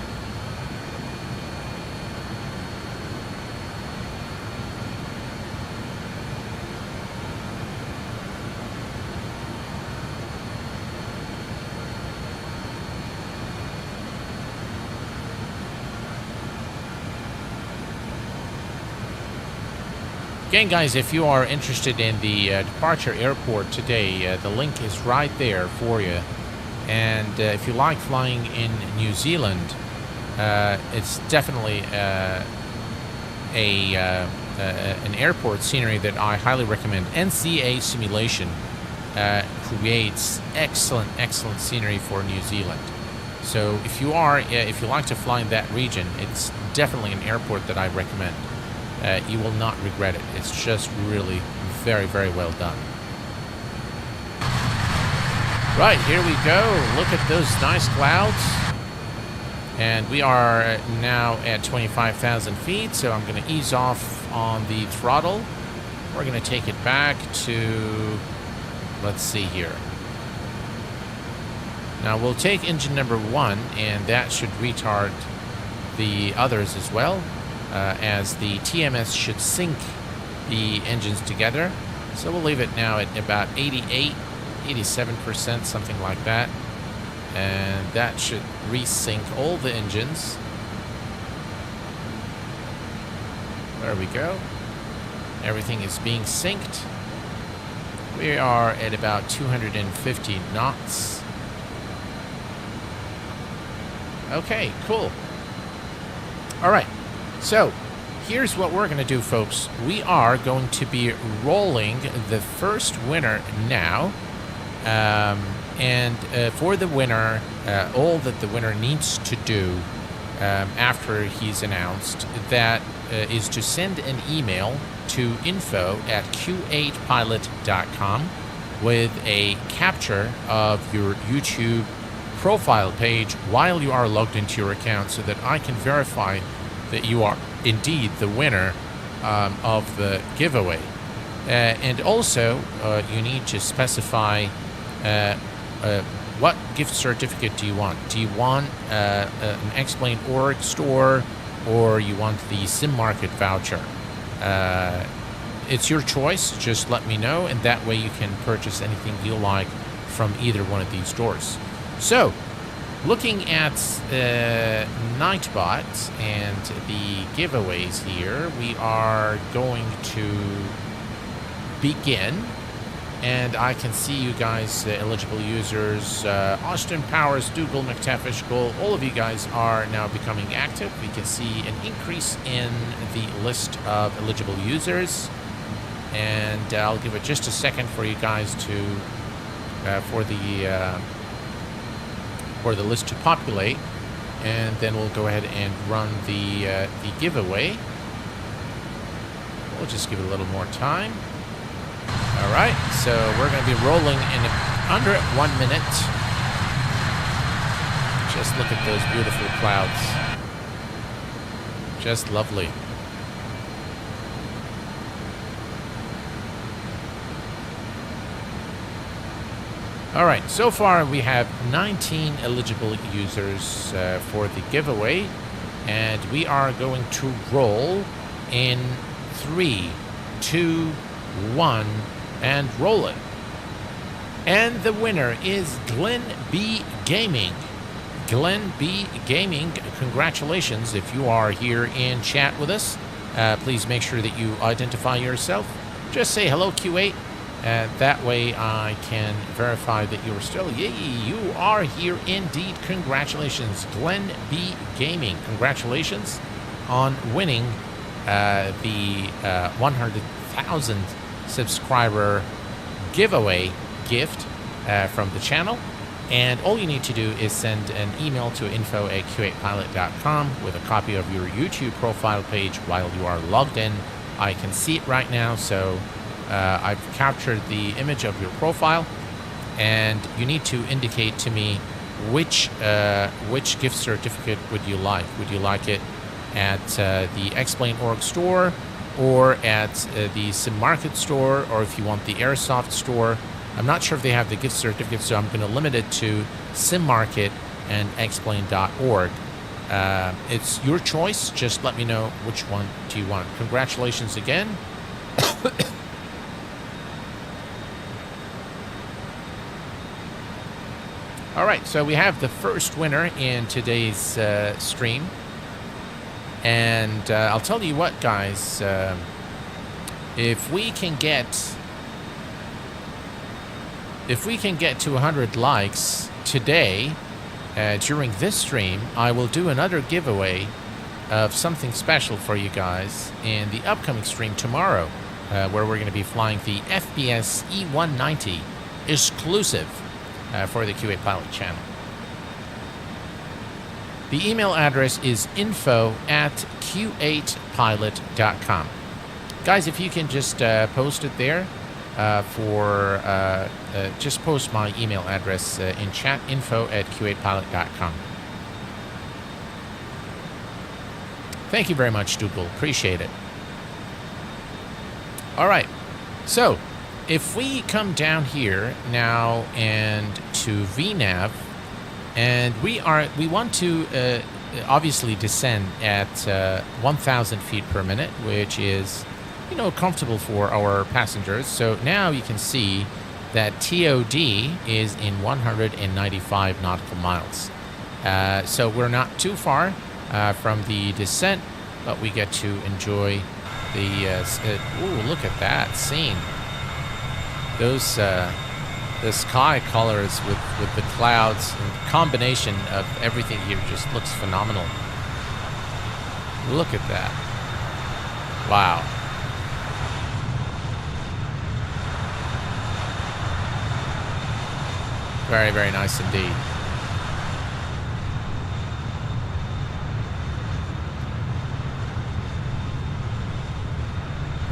Again, guys, if you are interested in the departure airport today, the link is right there for you. And if you like flying in New Zealand, it's definitely an airport scenery that I highly recommend. NZA Simulation creates excellent scenery for New Zealand. So if you like to fly in that region, it's definitely an airport that I recommend. You will not regret it. It's just really very well done. Right, here we go. Look at those nice clouds. And we are now at 25,000 feet, so I'm going to ease off on the throttle. We're going to take it back to, let's see here. Now we'll take engine number 1, and that should retard the others as well, as the TMS should sync the engines together. So we'll leave it now at about 88, 87%, something like that. And that should resync all the engines. There we go. Everything is being synced. We are at about 250 knots. Okay, cool. All right, so here's what we're going to do, folks. We are going to be rolling the first winner now. For the winner, all that the winner needs to do after he's announced, that is to send an email to info@q8pilot.com with a capture of your YouTube profile page while you are logged into your account, so that I can verify that you are indeed the winner of the giveaway. And also, you need to specify what gift certificate do you want? Do you want an Explain.org store, or you want the Sim Market voucher? It's your choice. Just let me know, and that way you can purchase anything you like from either one of these stores. So, looking at Nightbot and the giveaways here, we are going to begin. And I can see you guys, eligible users, Austin Powers, Dougal, McTavish, Goal, all of you guys are now becoming active. We can see an increase in the list of eligible users. And I'll give it just a second for you guys to, for the list to populate. And then we'll go ahead and run the giveaway. We'll just give it a little more time. All right, so we're going to be rolling in under 1 minute. Just look at those beautiful clouds. Just lovely. All right, so far we have 19 eligible users for the giveaway, and we are going to roll in 3, 2, 1, and roll it. And the winner is Glenn B. Gaming. Glenn B. Gaming, congratulations. If you are here in chat with us, please make sure that you identify yourself. Just say hello, Q8. That way I can verify that you're still... Yay, you are here indeed. Congratulations, Glenn B. Gaming. Congratulations on winning the 100,000 subscriber giveaway gift from the channel. And all you need to do is send an email to info@q8pilot.com with a copy of your YouTube profile page while you are logged in. I can see it right now, so I've captured the image of your profile, and you need to indicate to me which gift certificate would you like. Would you like it at the Explain.org store, or at the Sim Market store, or if you want the Airsoft store. I'm not sure if they have the gift certificate, so I'm going to limit it to Sim Market and Explain.org. It's your choice. Just let me know which one do you want. Congratulations again. All right, so we have the first winner in today's stream. And I'll tell you what, guys, if we can get to 100 likes today during this stream, I will do another giveaway of something special for you guys in the upcoming stream tomorrow, where we're going to be flying the FBS E190 exclusive for the Q8 Pilot channel. The email address is info@q8pilot.com. Guys, if you can just post it there just post my email address in chat, info@q8pilot.com. Thank you very much, Dougal. Appreciate it. All right. So, if we come down here now and to VNAV, And we want to obviously descend at 1,000 feet per minute, which is, you know, comfortable for our passengers. So now you can see that TOD is in 195 nautical miles. So we're not too far from the descent, but we get to enjoy the ooh, look at that scene. Those the sky colors with the clouds, and the combination of everything here just looks phenomenal. Look at that. Wow. Very, very nice indeed.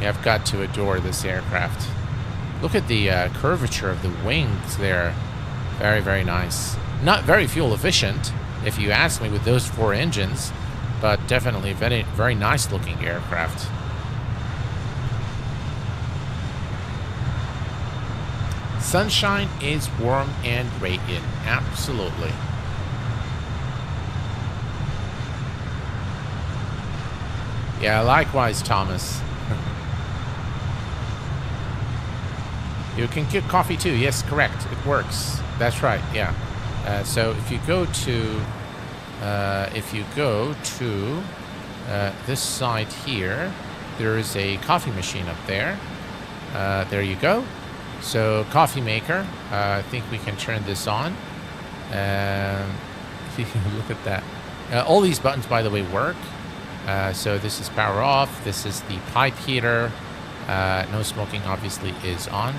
Yeah, I've got to adore this aircraft. Look at the curvature of the wings there. Very, very nice. Not very fuel efficient, if you ask me, with those 4 engines, but definitely very, very nice looking aircraft. Sunshine is warm and radiant. Absolutely. Yeah, likewise, Thomas. You can get coffee too. Yes, correct. It works. That's right. Yeah. So if you go to this side here, there is a coffee machine up there. There you go. So coffee maker. I think we can turn this on. If you can look at that. All these buttons, by the way, work. So this is power off. This is the pipe heater. No smoking, obviously, is on.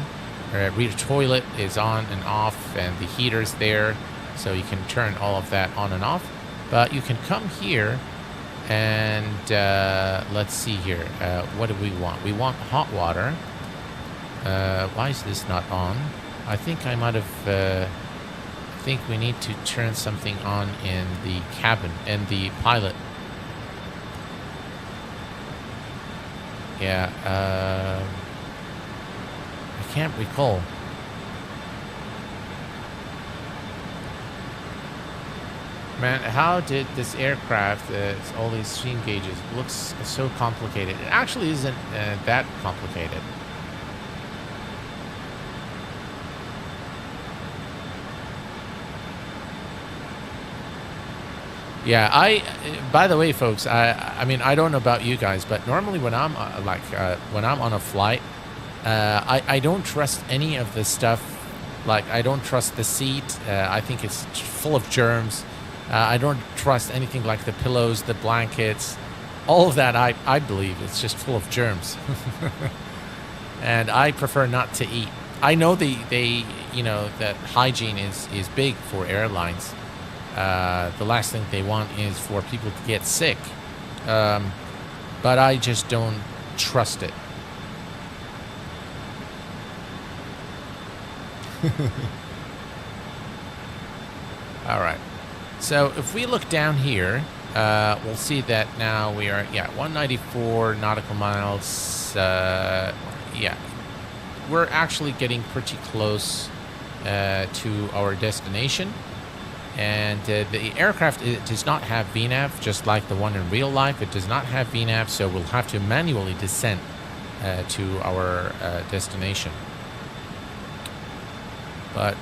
Reader toilet is on and off, and the heater's there, so you can turn all of that on and off. But you can come here and let's see here. What do we want? We want hot water. Why is this not on? I think I might have. I think we need to turn something on in the cabin, in the pilot. Yeah. I can't recall. Man, how did this aircraft, all these steam gauges, looks so complicated? It actually isn't that complicated. Yeah, by the way, folks, I mean, I don't know about you guys, but normally when I'm when I'm on a flight, I don't trust any of the stuff. Like, I don't trust the seat. I think it's full of germs. I don't trust anything like the pillows, the blankets, all of that. I believe it's just full of germs. And I prefer not to eat. I know they you know, that hygiene is big for airlines. The last thing they want is for people to get sick. But I just don't trust it. All right. So if we look down here, we'll see that now we are, 194 nautical miles. Yeah, we're actually getting pretty close to our destination. And the aircraft, it does not have VNAV, just like the one in real life. It does not have VNAV, so we'll have to manually descend to our destination. But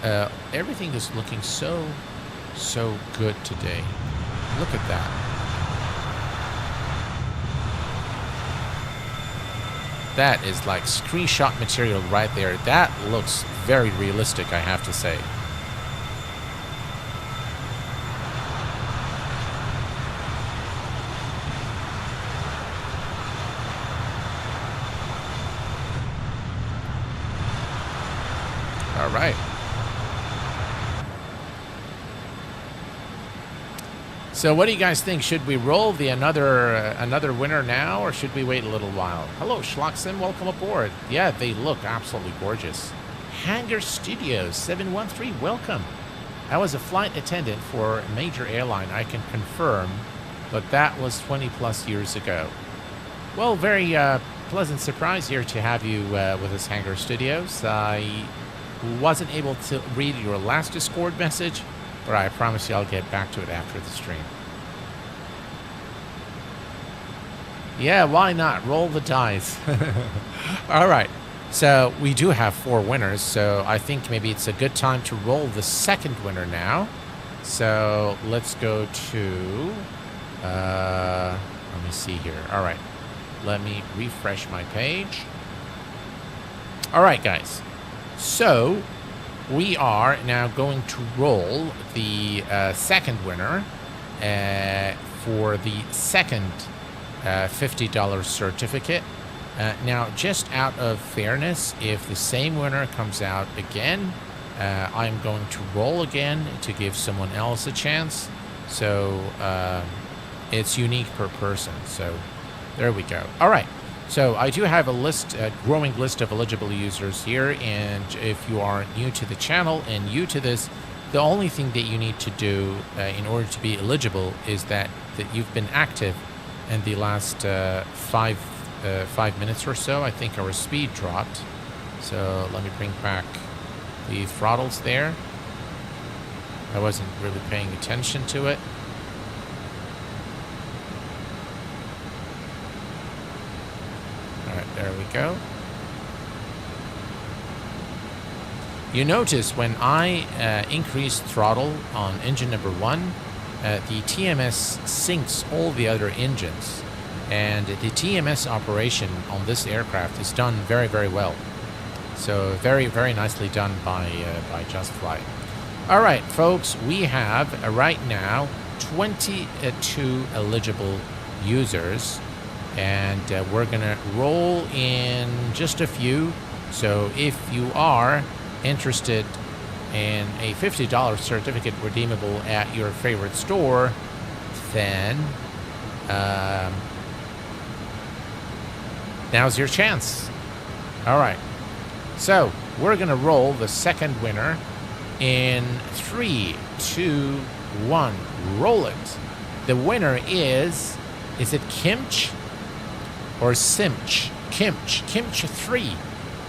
everything is looking so good today. Look at that. That is like screenshot material right there. That looks very realistic, I have to say. All right. So what do you guys think? Should we roll the another winner now, or should we wait a little while? Hello, Schlockson. Welcome aboard. Yeah, they look absolutely gorgeous. Hangar Studios 713. Welcome. I was a flight attendant for a major airline. I can confirm, but that was 20 plus years ago. Well, very pleasant surprise here to have you with us, Hangar Studios. I wasn't able to read your last Discord message, But I promise you I'll get back to it after the stream. Yeah, why not? Roll the dice. All right. So we do have 4 winners, so I think maybe it's a good time to roll the second winner now. So let's go to, let me see here. All right, let me refresh my page. All right, guys. So we are now going to roll the second winner for the second $50 certificate. Now, just out of fairness, if the same winner comes out again, I'm going to roll again to give someone else a chance. So it's unique per person. So there we go. All right. So I do have a list, a growing list of eligible users here. And if you are new to the channel and new to this, the only thing that you need to do in order to be eligible is that you've been active in the last 5 minutes or so. I think our speed dropped. So let me bring back the throttles there. I wasn't really paying attention to it. All right, there we go. You notice when I increase throttle on engine number 1, the TMS syncs all the other engines. And the TMS operation on this aircraft is done very, very well. So very, very nicely done by JustFlight. All right, folks, we have right now 22 eligible users. And we're going to roll in just a few. So if you are interested in a $50 certificate redeemable at your favorite store, then now's your chance. All right. So we're going to roll the second winner in 3, 2, 1. Roll it. The winner is it Kimch or Simch? Kimch 3.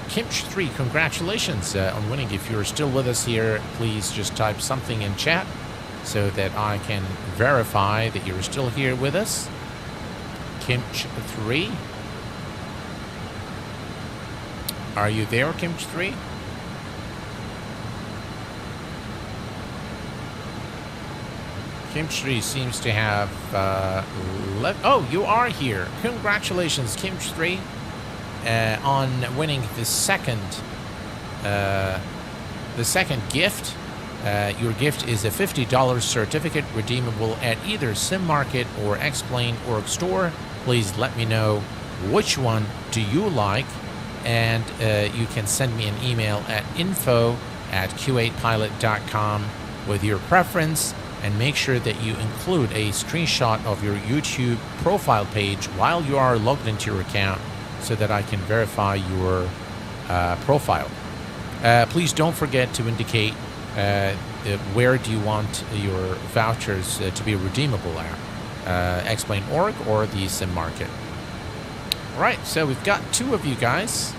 Kimch 3, congratulations on winning. If you're still with us here, please just type something in chat so that I can verify that you're still here with us. Kimch 3. Are you there, Kimch 3? Kimch 3 seems to have oh, you are here. Congratulations, Kimch 3, on winning the second gift. Your gift is a $50 certificate redeemable at either Sim Market or X-Plane Org store. Please let me know which one do you like, and you can send me an email at info@q8pilot.com with your preference, and make sure that you include a screenshot of your YouTube profile page while you are logged into your account so that I can verify your profile. Please don't forget to indicate where do you want your vouchers to be redeemable at, X-Plane Org or the Sim Market. All right, so we've got 2 of you guys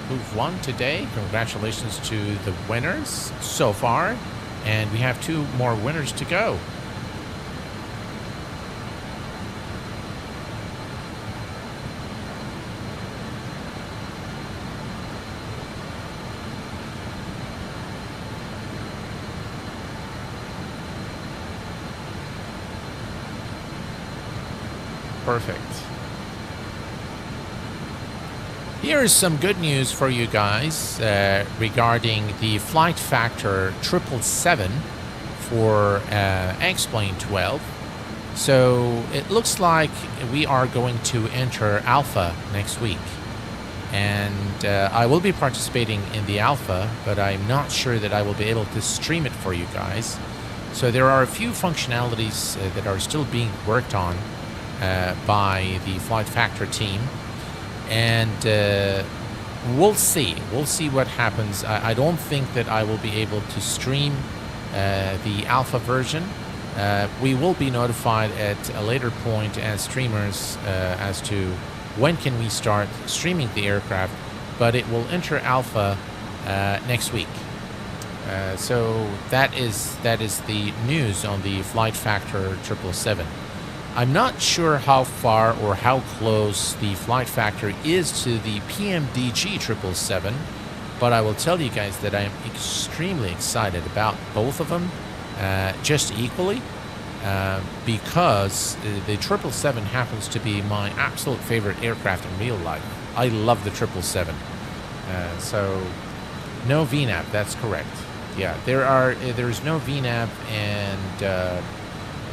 who've won today. Congratulations to the winners so far. And we have 2 more winners to go. Perfect. Here is some good news for you guys regarding the flight factor 777 for X-Plane 12. So it looks like we are going to enter Alpha next week. And I will be participating in the Alpha, but I'm not sure that I will be able to stream it for you guys. So there are a few functionalities that are still being worked on by the flight factor team. And we'll see. We'll see what happens. I don't think that I will be able to stream the alpha version. We will be notified at a later point as streamers as to when can we start streaming the aircraft, but it will enter alpha next week. So that is the news on the Flight Factor 777. I'm not sure how far or how close the Flight Factor is to the PMDG 777, but I will tell you guys that I am extremely excited about both of them, just equally, because the 777 happens to be my absolute favorite aircraft in real life. I love the 777. So no VNAV, that's correct. Yeah, there's no VNAV, and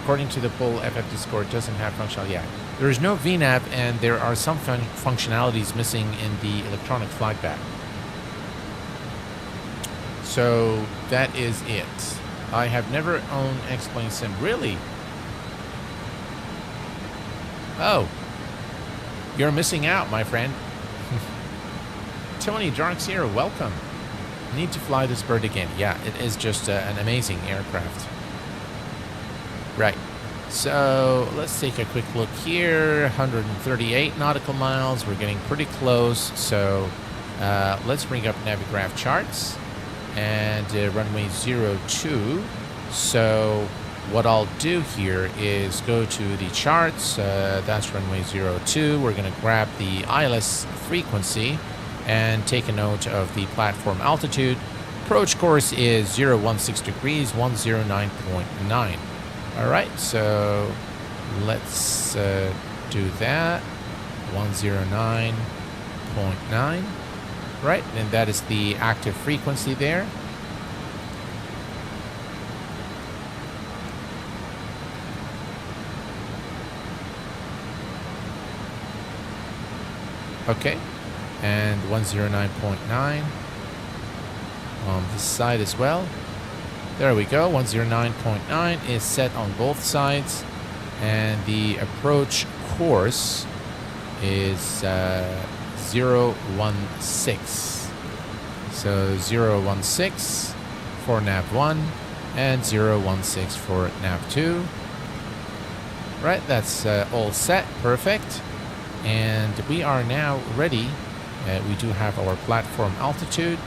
according to the poll, FF Discord doesn't have functionality. Yeah, there is no VNAV, and there are some functionalities missing in the electronic flight bag. So that is it. I have never owned X-Plane Sim. Really? Oh, you're missing out, my friend. Tony Darkseer, welcome. Need to fly this bird again. Yeah, it is just an amazing aircraft. Right. So let's take a quick look here. 138 nautical miles. We're getting pretty close. So let's bring up Navigraph charts and runway 02. So what I'll do here is go to the charts. That's runway 02. We're going to grab the ILS frequency and take a note of the platform altitude. Approach course is 016 degrees, 109.9. All right, so let's do that. 109.9. Right, and that is the active frequency there. Okay. And 109.9 on this side as well. There we go. 109.9 is set on both sides, and the approach course is 016. So 016 for nav 1 and 016 for nav 2. Right, that's all set. Perfect. And we are now ready. We do have our platform altitude,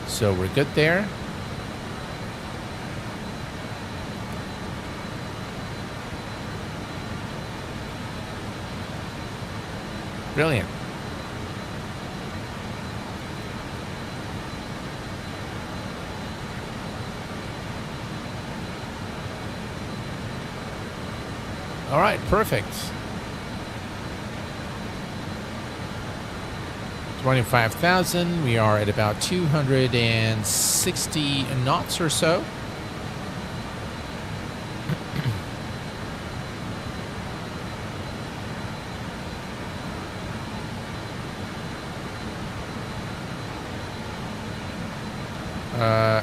so we're good there. Brilliant. All right, perfect. 25,000. We are at about 260 knots or so.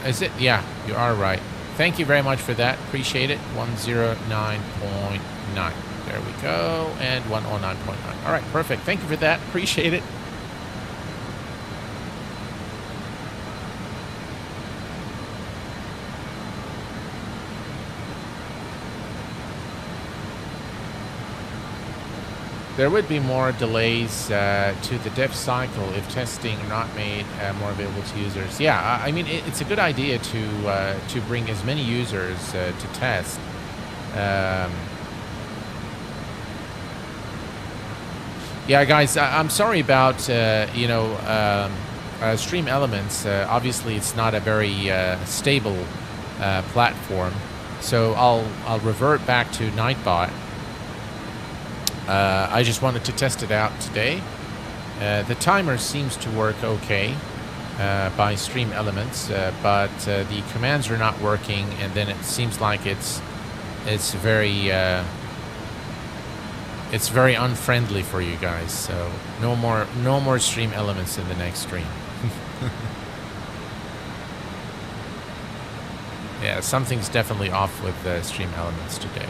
Is it? Yeah, you are right. Thank you very much for that. Appreciate it. 109.9. There we go. And 109.9. All right, perfect. Thank you for that. Appreciate it. There would be more delays to the dev cycle if testing not made more available to users. Yeah, I mean, it's a good idea to bring as many users to test. Yeah, guys, I'm sorry about Stream Elements. Obviously, it's not a very stable platform, so I'll revert back to Nightbot. I just wanted to test it out today. The timer seems to work okay by Stream Elements, but the commands are not working, and then it seems like it's very unfriendly for you guys. So no more Stream Elements in the next stream. Yeah, something's definitely off with Stream Elements today.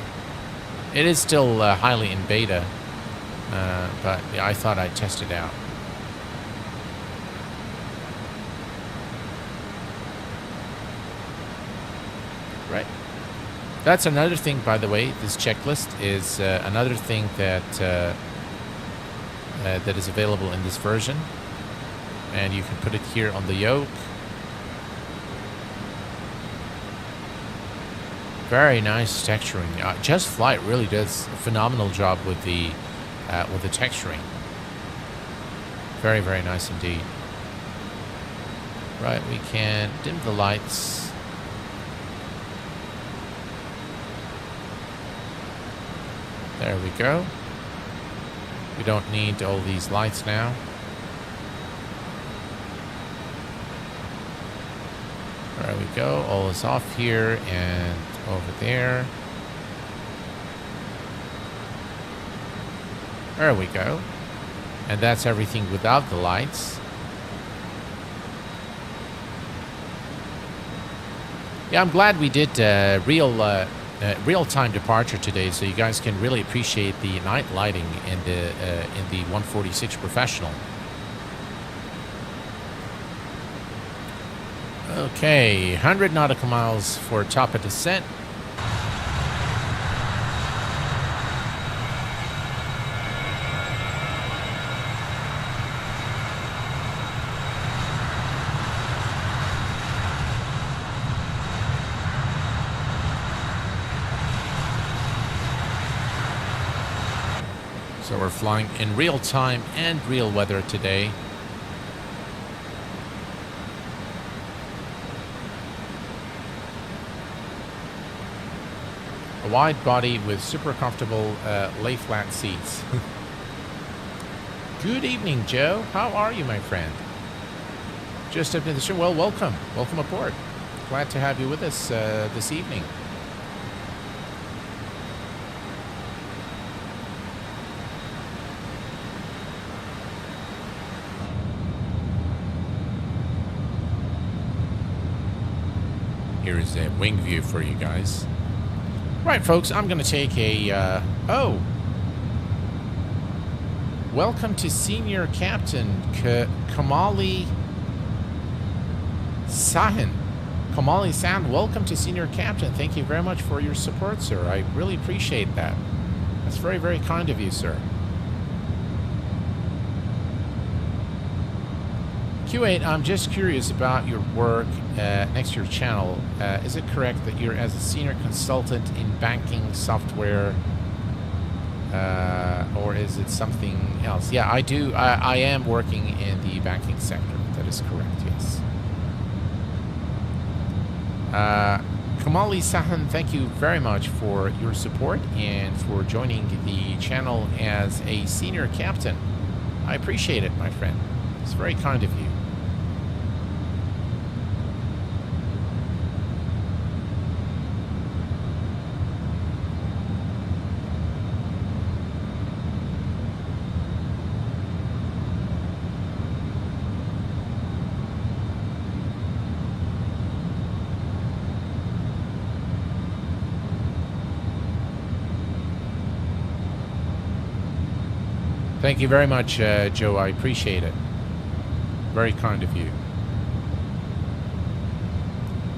It is still highly in beta, but yeah, I thought I'd test it out. Right. That's another thing, by the way. This checklist is another thing that that is available in this version, and you can put it here on the yoke. Very nice texturing. JustFlight really does a phenomenal job with the texturing. Very, very nice indeed. Right, we can dim the lights. There we go. We don't need all these lights now. There we go. All is off here and over there. There we go. And that's everything without the lights. Yeah, I'm glad we did real-time departure today, so you guys can really appreciate the night lighting in the 146 Professional. Okay, 100 nautical miles for top of descent. So we're flying in real time and real weather today. A wide body with super comfortable lay flat seats. Good evening, Joe. How are you, my friend? Just up in the show. Well, welcome. Welcome aboard. Glad to have you with us this evening. Here's a wing view for you guys. Right, folks, I'm going to take a... oh! Welcome to Senior Captain Kamali Sahin. Kamali Sahin, welcome to Senior Captain. Thank you very much for your support, sir. I really appreciate that. That's very, very kind of you, sir. Q8, I'm just curious about your work next to your channel. Is it correct that you're as a senior consultant in banking software, or is it something else? Yeah, I do. I am working in the banking sector. That is correct, yes. Kamali Sahan, thank you very much for your support and for joining the channel as a senior captain. I appreciate it, my friend. It's very kind of you. Thank you very much, Joe. I appreciate it. Very kind of you.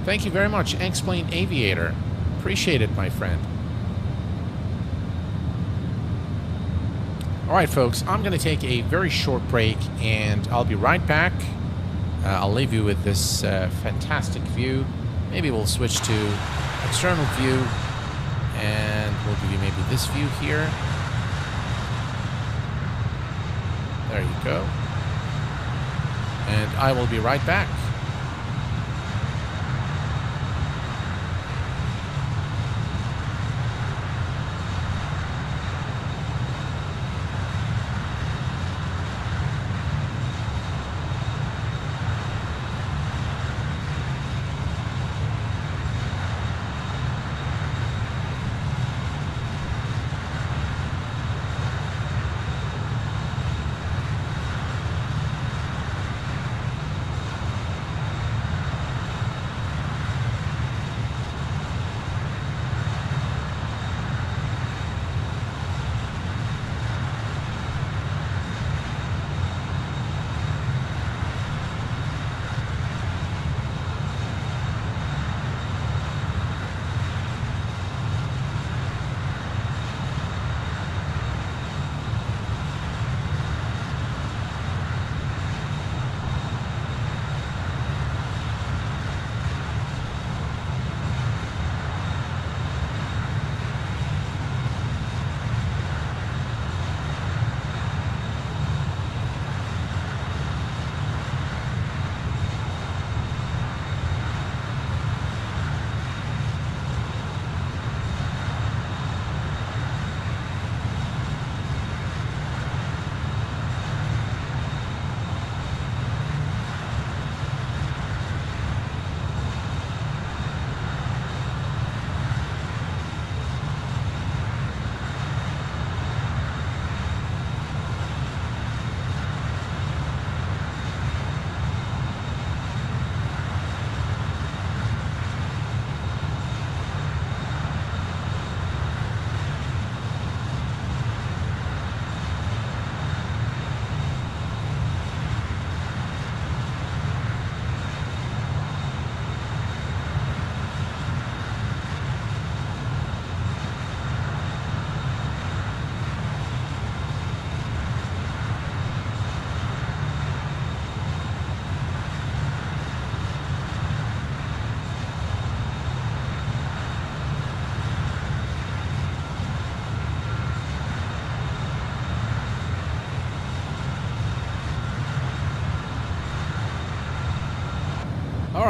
Thank you very much, X-Plane Aviator. Appreciate it, my friend. All right, folks, I'm going to take a very short break, and I'll be right back. I'll leave you with this fantastic view. Maybe we'll switch to external view, and we'll give you maybe this view here. There you go. And I will be right back.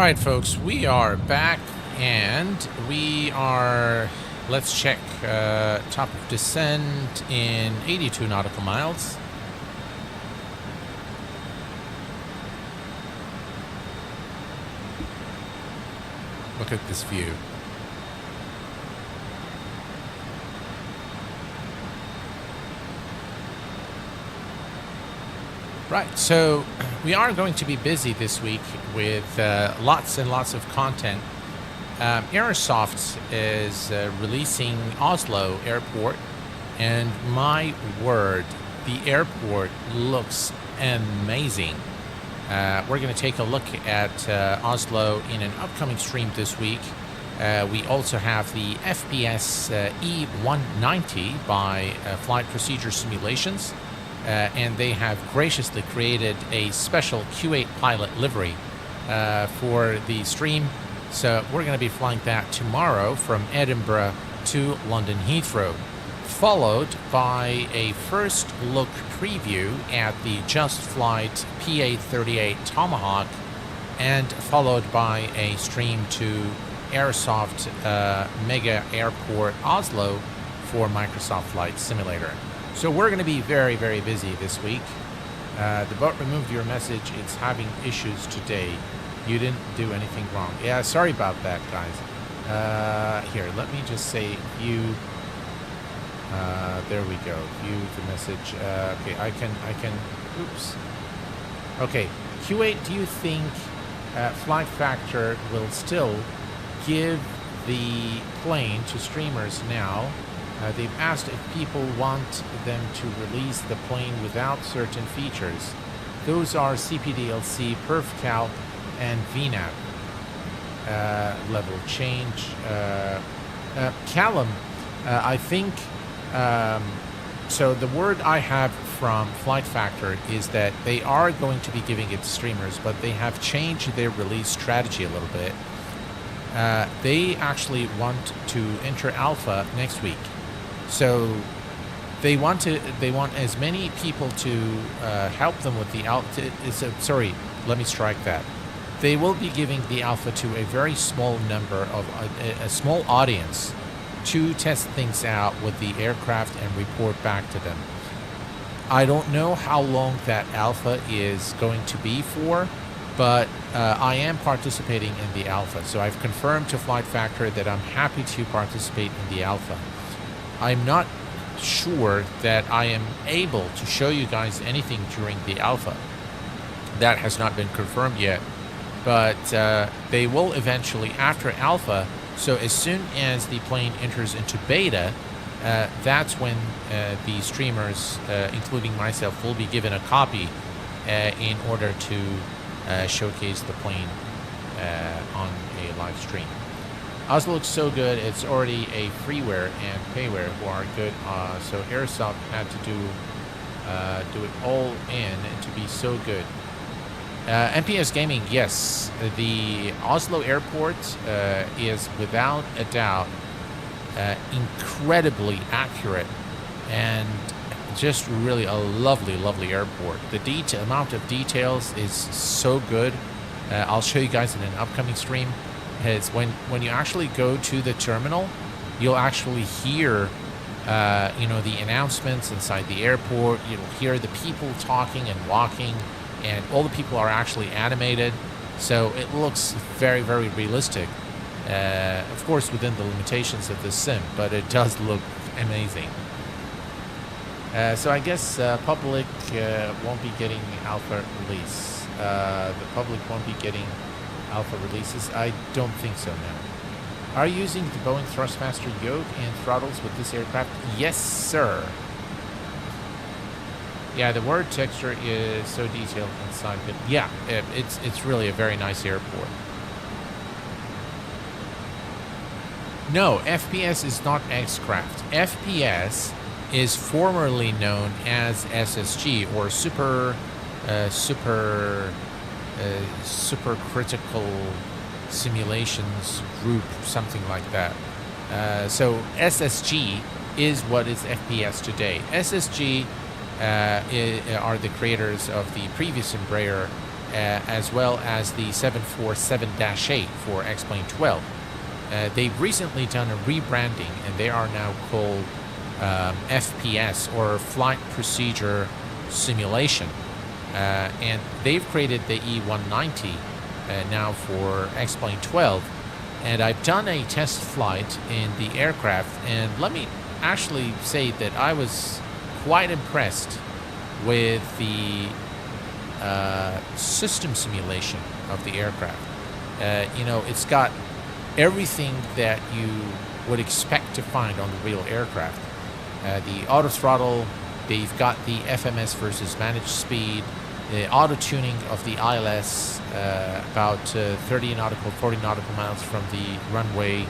right, folks, we are back, and we are, let's check, top of descent in 82 nautical miles. Look at this view. Right, so we are going to be busy this week with lots and lots of content. Airsoft is releasing Oslo Airport, and my word, the airport looks amazing. We're going to take a look at Oslo in an upcoming stream this week. We also have the FPS E190 by Flight Procedure Simulations. And they have graciously created a special Q8 pilot livery for the stream. So we're going to be flying that tomorrow from Edinburgh to London Heathrow, followed by a first look preview at the JustFlight PA-38 Tomahawk, and followed by a stream to Airsoft Mega Airport Oslo for Microsoft Flight Simulator. So we're going to be very, very busy this week. The bot removed your message. It's having issues today. You didn't do anything wrong. Yeah, sorry about that, guys. Here, let me just say view. There we go. View the message. Okay, I can. Oops. Okay, Q8. Do you think Flight Factor will still give the plane to streamers now? They've asked if people want them to release the plane without certain features. Those are CPDLC, PerfCal, and VNAV level change. Callum, I think, so the word I have from Flight Factor is that they are going to be giving it to streamers, but they have changed their release strategy a little bit. They actually want to enter alpha next week. So they want as many people to help them with the alpha. Sorry, let me strike that. They will be giving the alpha to a very small number of a small audience to test things out with the aircraft and report back to them. I don't know how long that alpha is going to be for, but I am participating in the alpha. So I've confirmed to Flight Factor that I'm happy to participate in the alpha. I'm not sure that I am able to show you guys anything during the alpha. That has not been confirmed yet, but they will eventually after alpha. So as soon as the plane enters into beta, that's when the streamers, including myself, will be given a copy in order to showcase the plane on a live stream. Oslo looks so good. It's already a freeware and payware who are good. So Airsoft had to do it all in to be so good. MPS Gaming, yes, the Oslo airport is without a doubt incredibly accurate and just really a lovely, lovely airport. The amount of details is so good. I'll show you guys in an upcoming stream. Is when you actually go to the terminal, you'll actually hear the announcements inside the airport. You'll hear the people talking and walking, and all the people are actually animated, so it looks very, very realistic. Of course, within the limitations of the sim, but it does look amazing. So I guess public won't be getting alpha release. The public won't be getting alpha releases. I don't think so now. Are you using the Boeing Thrustmaster yoke and throttles with this aircraft? Yes, sir. Yeah, the word texture is so detailed inside. But yeah, it's really a very nice airport. No, FPS is not X-Craft. FPS is formerly known as SSG, or super critical simulations group, something like that. So SSG is what is FPS today. SSG are the creators of the previous Embraer as well as the 747-8 for X-Plane 12. They've recently done a rebranding, and they are now called FPS, or Flight Procedure Simulation. And they've created the E190 now for X-Plane 12. And I've done a test flight in the aircraft, and let me actually say that I was quite impressed with the system simulation of the aircraft. You know, it's got everything that you would expect to find on the real aircraft. The auto throttle, they've got the FMS versus managed speed, the auto tuning of the ILS, about 30 nautical, 40 nautical miles from the runway.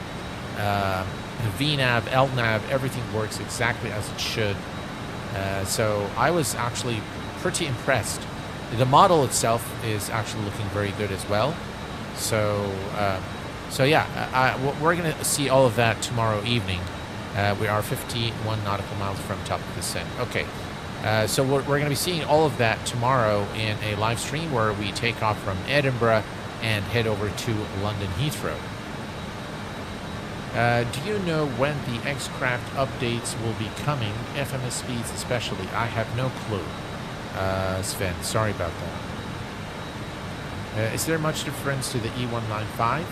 VNAV, LNAV, everything works exactly as it should. So I was actually pretty impressed. The model itself is actually looking very good as well. So yeah, we're going to see all of that tomorrow evening. We are 51 nautical miles from top of the sun. Okay. So we're going to be seeing all of that tomorrow in a live stream where we take off from Edinburgh and head over to London Heathrow. Do you know when the X-Craft updates will be coming? FMS speeds especially. I have no clue. Sven, sorry about that. Is there much difference to the E195?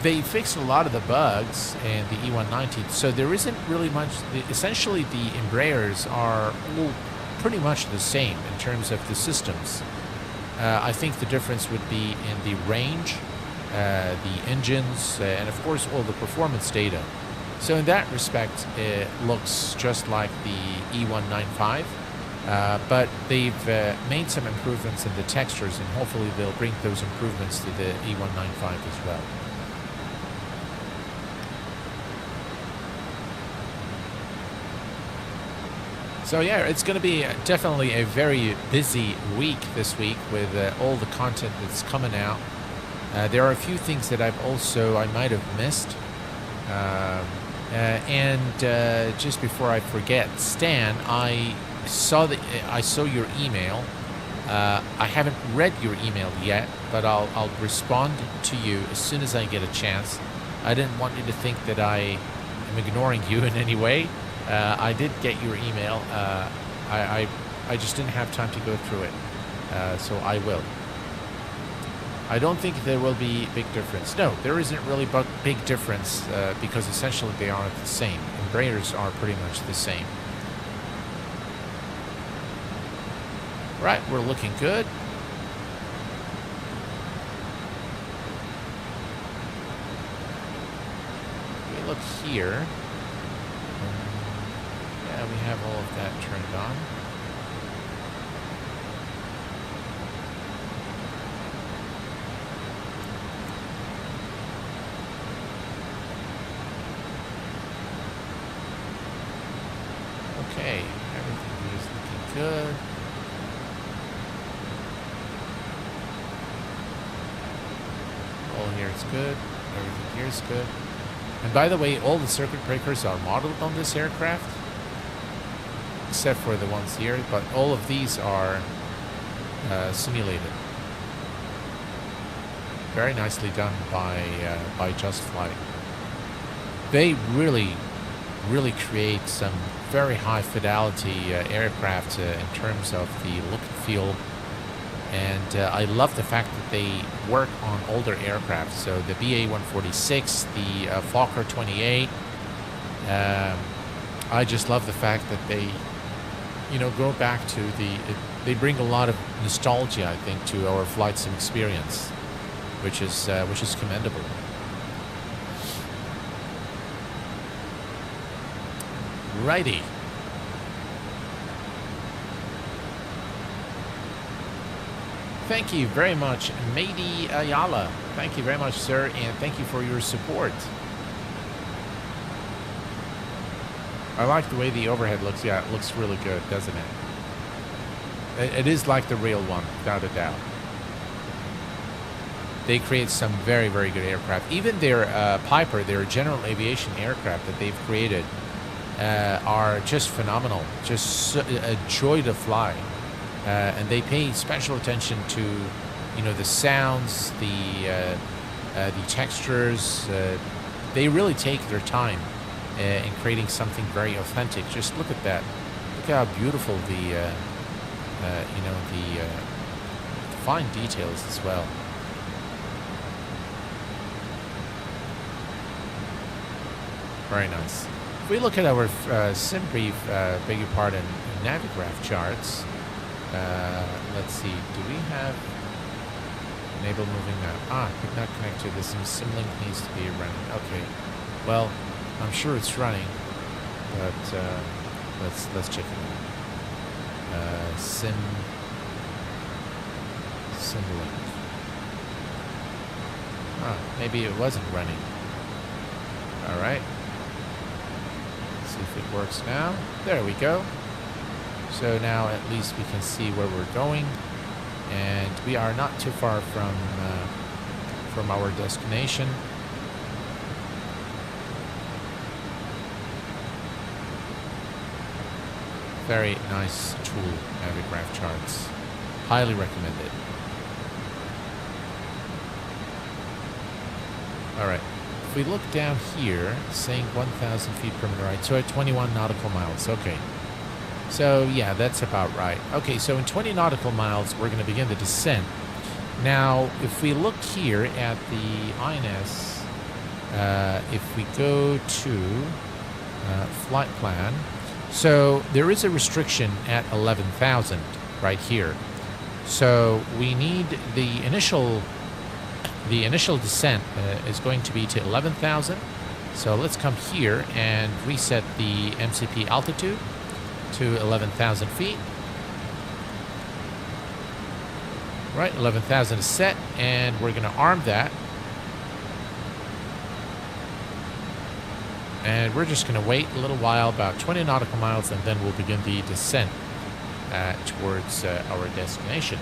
They fixed a lot of the bugs in the E190, so there isn't really much. Essentially, the Embraers are all pretty much the same in terms of the systems. I think the difference would be in the range, the engines, and of course all the performance data. So in that respect, it looks just like the E195, but they've made some improvements in the textures, and hopefully they'll bring those improvements to the E195 as well. So yeah, it's going to be definitely a very busy week this week with all the content that's coming out. There are a few things that I might have missed. Just before I forget, Stan, I saw your email. I haven't read your email yet, but I'll respond to you as soon as I get a chance. I didn't want you to think that I am ignoring you in any way. I did get your email. I just didn't have time to go through it, so I will. I don't think there will be big difference. No, there isn't really big difference because essentially they are the same. Embraers are pretty much the same. Right, we're looking good. We look here. We have all of that turned on. Okay, everything is looking good. All here is good. Everything here is good. And by the way, all the circuit breakers are modeled on this aircraft, except for the ones here, but all of these are simulated. Very nicely done by JustFlight. They really create some very high fidelity aircraft in terms of the look and feel, and I love the fact that they work on older aircraft. So the BA-146, the Fokker 28. I just love the fact that they go back to they bring a lot of nostalgia, I think, to our flight sim experience, which is commendable. Righty. Thank you very much, Mady Ayala. Thank you very much, sir, and thank you for your support. I like the way the overhead looks. Yeah, it looks really good, doesn't it? It is like the real one, without a doubt. They create some very, very good aircraft. Even their Piper, their general aviation aircraft that they've created, are just phenomenal, just a joy to fly, and they pay special attention to, you know, the sounds, the textures. They really take their time in creating something very authentic. Just look at that. Look how beautiful the you know, the fine details as well. Very nice. If we look at our sim brief, beg your pardon, Navigraph charts, let's see, do we have enable moving map? Ah, could not connect to this. Simlink needs to be running. Okay, well, I'm sure it's running, but let's check it out. Simlink. Ah, maybe it wasn't running. All right. If it works now. There we go. So now at least we can see where we're going, and we are not too far from our destination. Very nice tool, Navigraph charts. Highly recommended. All right. If we look down here, saying 1,000 feet per minute, right? So at 21 nautical miles. Okay. So yeah, that's about right. Okay, so in 20 nautical miles, we're going to begin the descent. Now, if we look here at the INS, if we go to flight plan, so there is a restriction at 11,000 right here. So we need the initial descent is going to be to 11,000. So let's come here and reset the MCP altitude to 11,000 feet. Right, 11,000 is set, and we're going to arm that. And we're just going to wait a little while, about 20 nautical miles, and then we'll begin the descent towards our destination.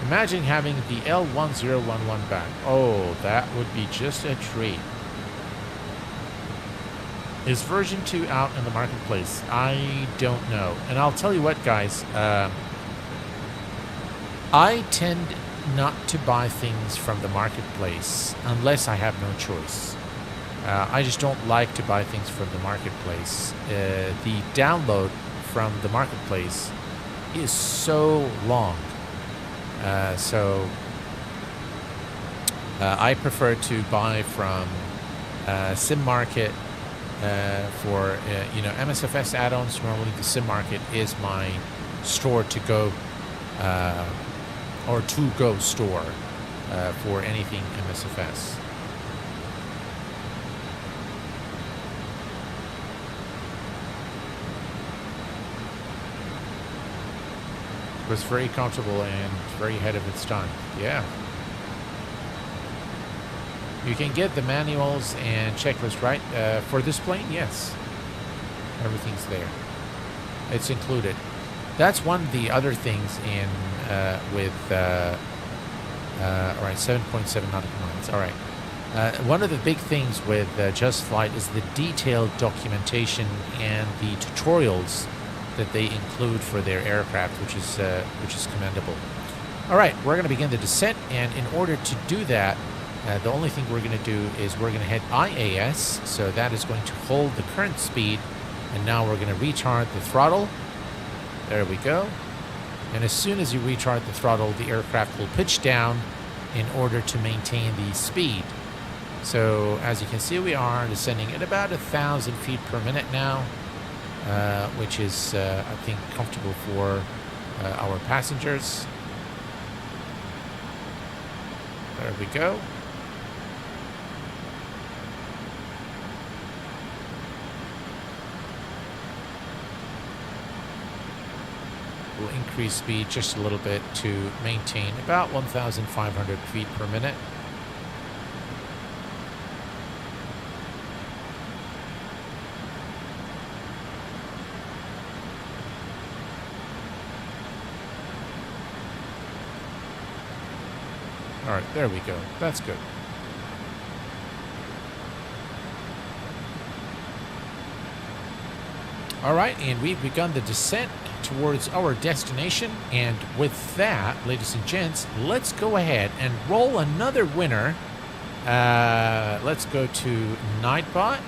Imagine having the L1011 back. Oh, that would be just a treat. Is version 2 out in the marketplace? I don't know. And I'll tell you what, guys. I tend not to buy things from the marketplace unless I have no choice. I just don't like to buy things from the marketplace. The download from the marketplace is so long. So I prefer to buy from Sim Market for you know, MSFS add-ons. Normally the Sim Market is my store to go or to go store for anything MSFS. It was very comfortable and very ahead of its time. Yeah. You can get the manuals and checklist, right? For this plane, yes. Everything's there. It's included. That's one of the other things in with all right, 7.7 nautical miles. All right. One of the big things with JustFlight is the detailed documentation and the tutorials that they include for their aircraft, which is commendable. All right, we're going to begin the descent, and in order to do that, the only thing we're going to do is we're going to hit IAS, so that is going to hold the current speed, and now we're going to retard the throttle. There we go. And as soon as you retard the throttle, the aircraft will pitch down in order to maintain the speed. So as you can see, we are descending at about 1,000 feet per minute now, which is, I think, comfortable for our passengers. There we go. We'll increase speed just a little bit to maintain about 1,500 feet per minute. All right, there we go. That's good. All right, and we've begun the descent towards our destination. And with that, ladies and gents, let's go ahead and roll another winner. Let's go to Nightbot.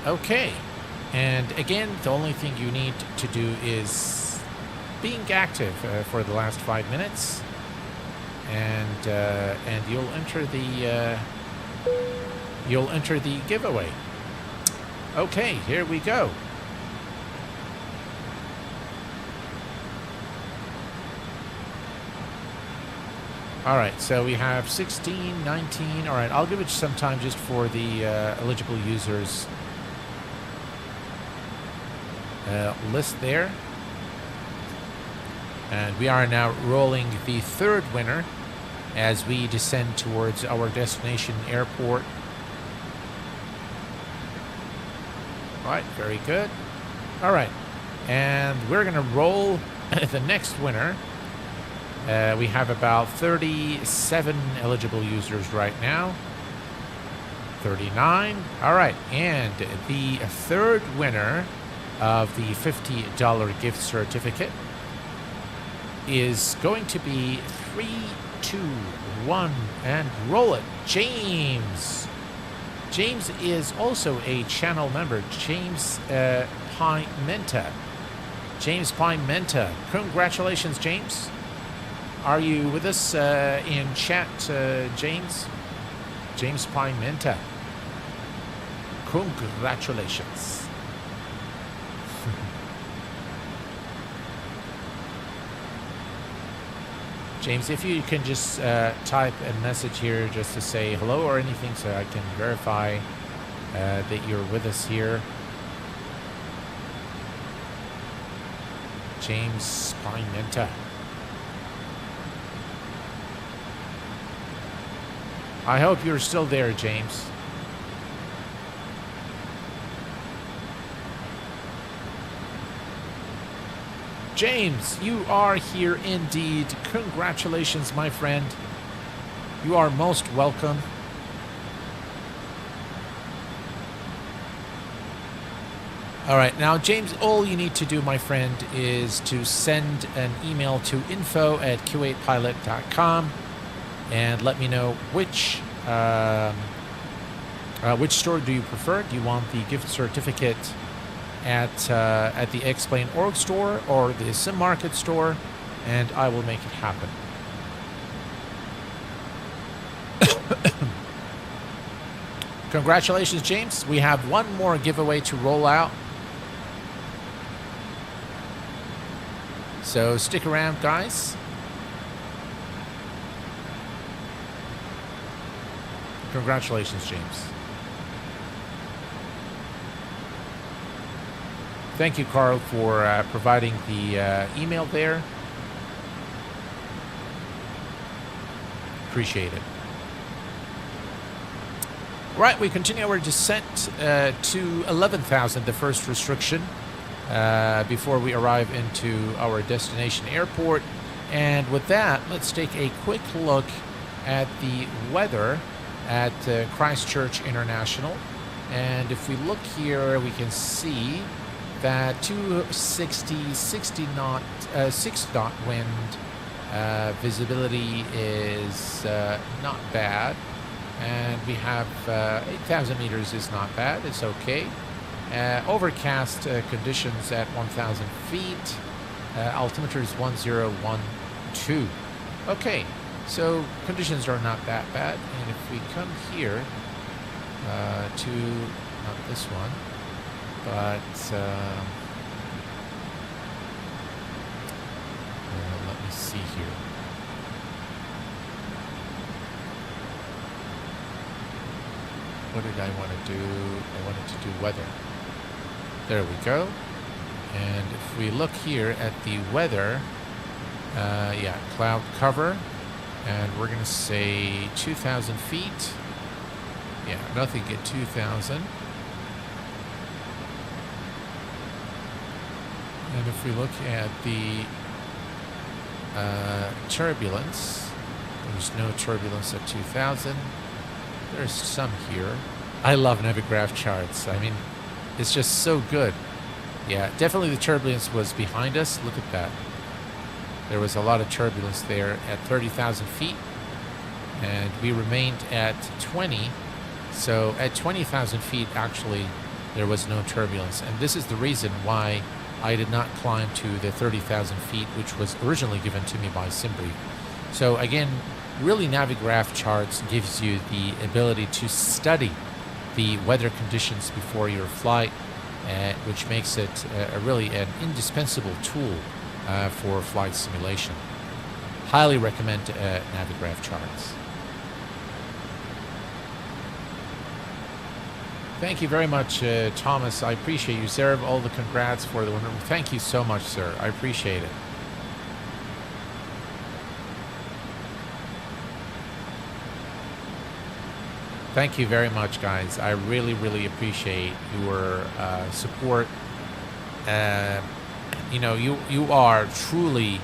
Okay. And again, the only thing you need to do is being active for the last 5 minutes. And you'll enter the giveaway. Okay, here we go. All right, so we have 16, 19. All right, I'll give it some time just for the eligible users list there. And we are now rolling the third winner as we descend towards our destination airport. All right, very good. All right, and we're going to roll the next winner. We have about 37 eligible users right now. 39. All right, and the third winner of the $50 gift certificate is going to be 3, 2, 1, and roll it. James. James is also a channel member. James Pimenta. James Pimenta. Congratulations, James. Are you with us in chat, James? James Pimenta. Congratulations. James, if you can just type a message here just to say hello or anything so I can verify that you're with us here. James Pimenta. I hope you're still there, James. James, you are here indeed. Congratulations, my friend. You are most welcome. All right, now, James, all you need to do, my friend, is to send an email to info@q8pilot.com and let me know which store do you prefer. Do you want the gift certificate at the X-Plane Org store or the Sim Market store, and I will make it happen. Congratulations, James. We have one more giveaway to roll out. So stick around, guys. Congratulations, James. Thank you, Carl, for providing the email there. Appreciate it. Right, we continue our descent to 11,000, the first restriction, before we arrive into our destination airport. And with that, let's take a quick look at the weather at Christchurch International. And if we look here, we can see that 260, 60 knot, 6 knot wind, visibility is not bad. And we have 8,000 meters is not bad. It's okay. Overcast conditions at 1,000 feet. Altimeter is 1012. Okay, so conditions are not that bad. And if we come here to, not this one, but let me see here. What did I want to do? I wanted to do weather. There we go. And if we look here at the weather, yeah, cloud cover, and we're going to say 2,000 feet. Yeah, nothing at 2,000. And if we look at the turbulence, there's no turbulence at 2,000. There's some here. I love Navigraph charts. I mean, it's just so good. Yeah, definitely the turbulence was behind us. Look at that. There was a lot of turbulence there at 30,000 feet, and we remained at 20. So at 20,000 feet, actually, there was no turbulence. And this is the reason why I did not climb to the 30,000 feet, which was originally given to me by Simbrief. So again, really Navigraph charts gives you the ability to study the weather conditions before your flight, which makes it really an indispensable tool for flight simulation. Highly recommend Navigraph charts. Thank you very much, Thomas. I appreciate you, sir. All the congrats for the winner. Thank you so much, sir. I appreciate it. Thank you very much, guys. I really, really appreciate your support. You know, you are truly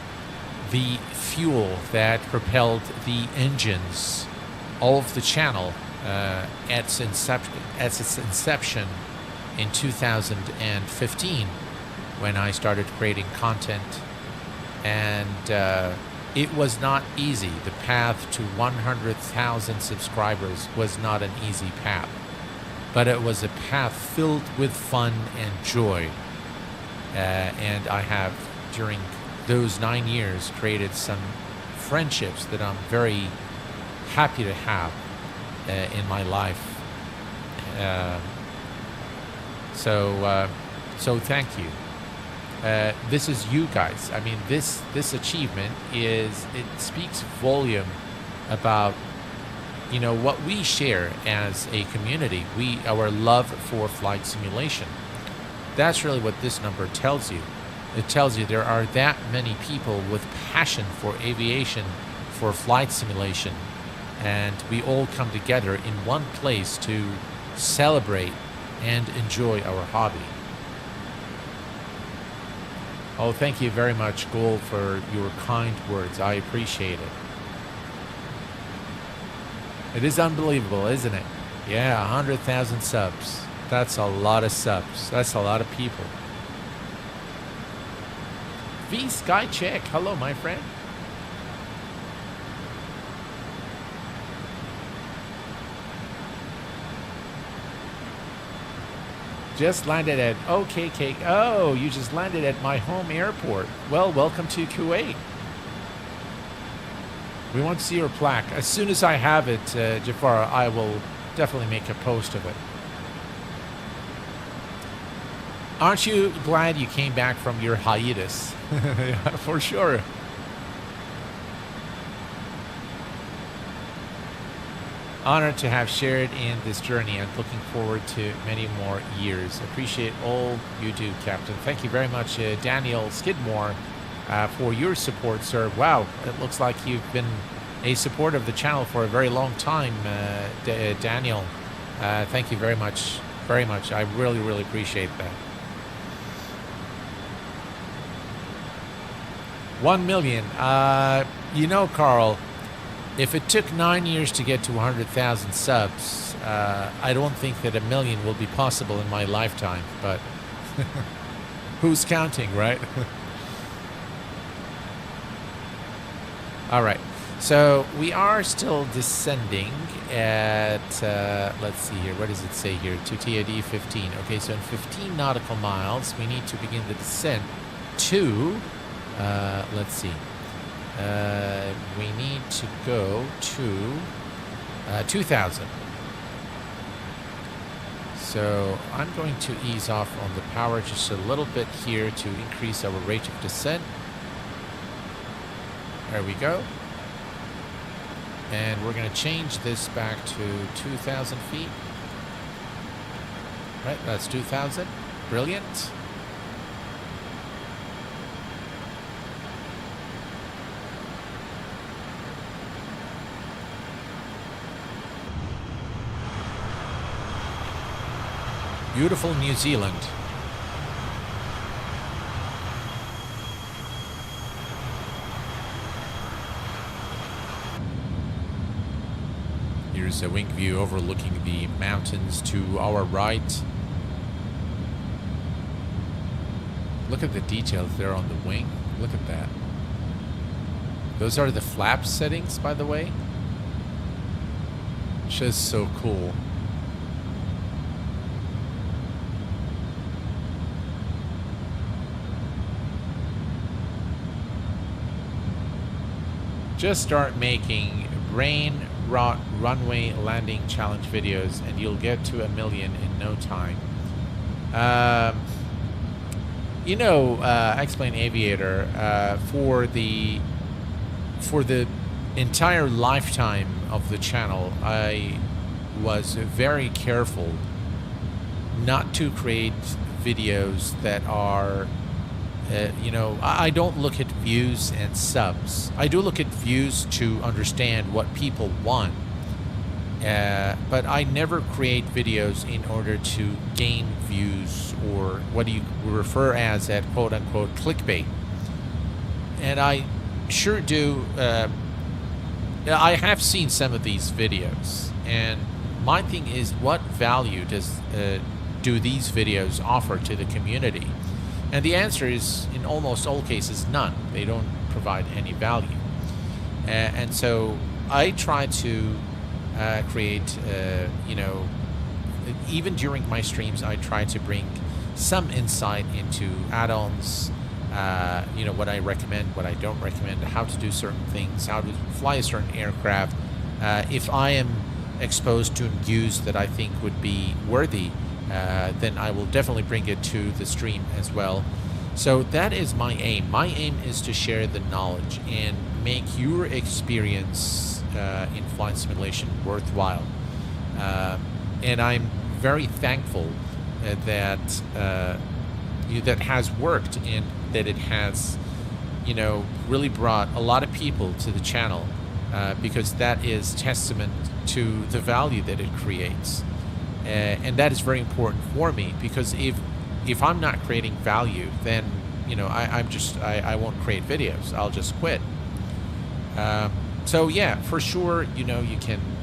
the fuel that propelled the engines of the channel at its inception in 2015, when I started creating content. And it was not easy. The path to 100,000 subscribers was not an easy path, but it was a path filled with fun and joy. And I have, during those 9 years, created some friendships that I'm very happy to have in my life. So thank you. This is you guys. I mean, this achievement it speaks volume about, you know, what we share as a community. Our love for flight simulation. That's really what this number tells you. It tells you there are that many people with passion for aviation, for flight simulation, and we all come together in one place to celebrate and enjoy our hobby. Oh, thank you very much, Gold, for your kind words. I appreciate it. It is unbelievable, isn't it? Yeah, 100,000 subs. That's a lot of subs. That's a lot of people. V Skycheck. Hello, my friend. Just landed at OKK. Oh, you just landed at my home airport. Well, welcome to Kuwait. We want to see your plaque. As soon as I have it, Jafar, I will definitely make a post of it. Aren't you glad you came back from your hiatus? Yeah, for sure. Honored to have shared in this journey and looking forward to many more years. Appreciate all you do, Captain. Thank you very much, Daniel Skidmore, for your support, sir. Wow, it looks like you've been a supporter of the channel for a very long time, Daniel. Thank you very much, very much. I really, really appreciate that. 1 million. You know, Carl, if it took 9 years to get to 100,000 subs, I don't think that 1 million will be possible in my lifetime, but who's counting, right? All right, so we are still descending at, let's see here, what does it say here, to TAD 15. Okay, so in 15 nautical miles, we need to begin the descent to, let's see, we need to go to 2,000. So I'm going to ease off on the power just a little bit here to increase our rate of descent. There we go. And we're going to change this back to 2,000 feet. Right, that's 2,000. Brilliant. Beautiful New Zealand. Here's a wing view overlooking the mountains to our right. Look at the details there on the wing. Look at that. Those are the flap settings, by the way. Just so cool. Just start making rain, rot, runway landing challenge videos and you'll get to 1 million in no time. You know, X-Plane Aviator, for the entire lifetime of the channel, I was very careful not to create videos that are, you know, I don't look at views and subs. I do look at views to understand what people want, but I never create videos in order to gain views or what you refer as at quote-unquote clickbait. And I sure do. I have seen some of these videos, and my thing is, what value do these videos offer to the community? And the answer is, in almost all cases, none. They don't provide any value. And so I try to create, you know, even during my streams, I try to bring some insight into add-ons, you know, what I recommend, what I don't recommend, how to do certain things, how to fly a certain aircraft. If I am exposed to news that I think would be worthy, then I will definitely bring it to the stream as well. So that is my aim. My aim is to share the knowledge and make your experience in flight simulation worthwhile. And I'm very thankful that that has worked and that it has, you know, really brought a lot of people to the channel, because that is testament to the value that it creates. And that is very important for me, because if I'm not creating value, then, you know, I won't create videos. I'll just quit. So yeah, for sure, you know,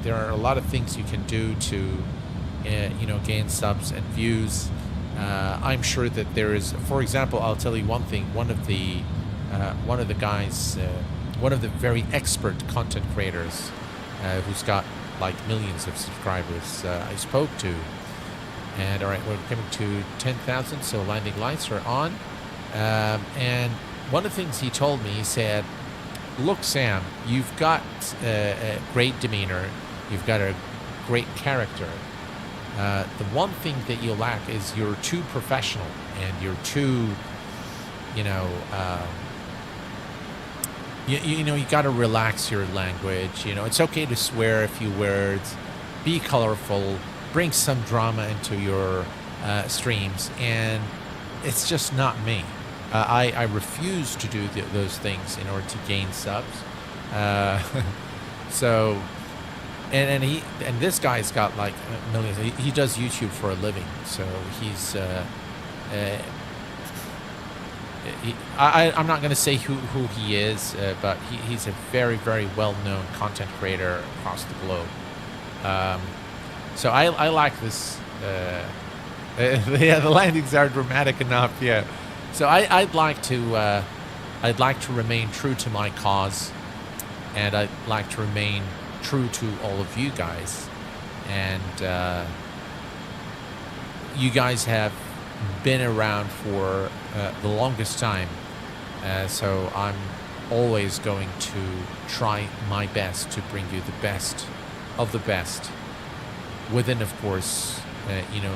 there are a lot of things you can do to, you know, gain subs and views. I'm sure that there is, for example, I'll tell you one thing. One of the guys, one of the very expert content creators, who's got like millions of subscribers, I spoke to, and all right, we're coming to 10,000, so landing lights are on. And one of the things he told me, he said, "Look, Sam, you've got a great demeanor, you've got a great character. The one thing that you lack is you're too professional and you're too, you know, you know, you got to relax your language. You know, it's okay to swear a few words, be colorful, bring some drama into your streams, and it's just not me. I refuse to do those things in order to gain subs. So, and this guy's got like millions. He does YouTube for a living, so he's. I'm not going to say who he is, but he's a very, very well-known content creator across the globe. So I like this. Yeah, the landings are dramatic enough. Yeah. So I'd like to remain true to my cause, and I'd like to remain true to all of you guys. And you guys have been around for the longest time, so I'm always going to try my best to bring you the best of the best, within, of course, you know,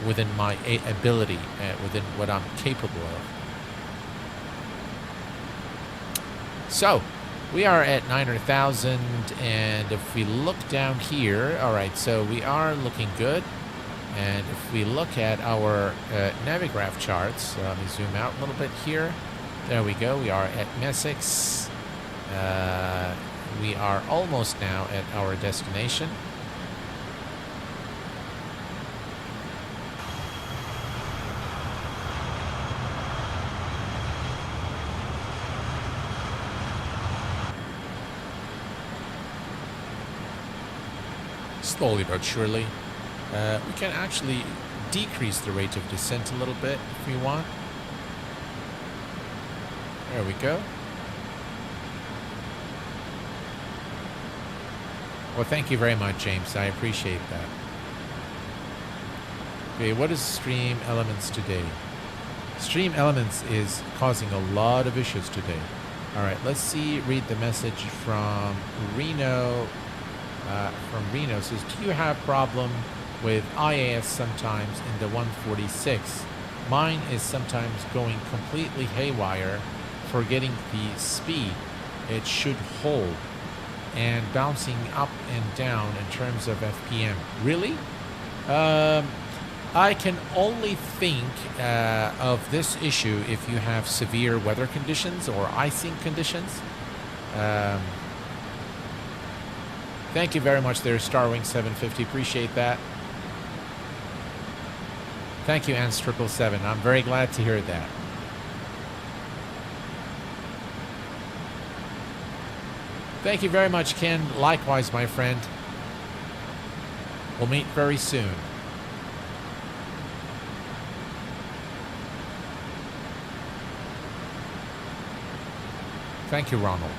within my ability, within what I'm capable of. So we are at 900,000, and if we look down here, all right, so we are looking good. And if we look at our Navigraph charts, let me zoom out a little bit here. There we go. We are at Mesix. We are almost now at our destination. Slowly but surely. We can actually decrease the rate of descent a little bit if we want. There we go. Well, thank you very much, James. I appreciate that. Okay, what is Stream Elements today? Stream Elements is causing a lot of issues today. All right, let's see. Read the message from Reno. Reno says, do you have problem with IAS sometimes in the 146? Mine is sometimes going completely haywire, forgetting the speed it should hold, and bouncing up and down in terms of FPM. Really? I can only think of this issue if you have severe weather conditions or icing conditions. Thank you very much there, Starwing 750. Appreciate that. Thank you, Ans777. I'm very glad to hear that. Thank you very much, Ken. Likewise, my friend. We'll meet very soon. Thank you, Ronald.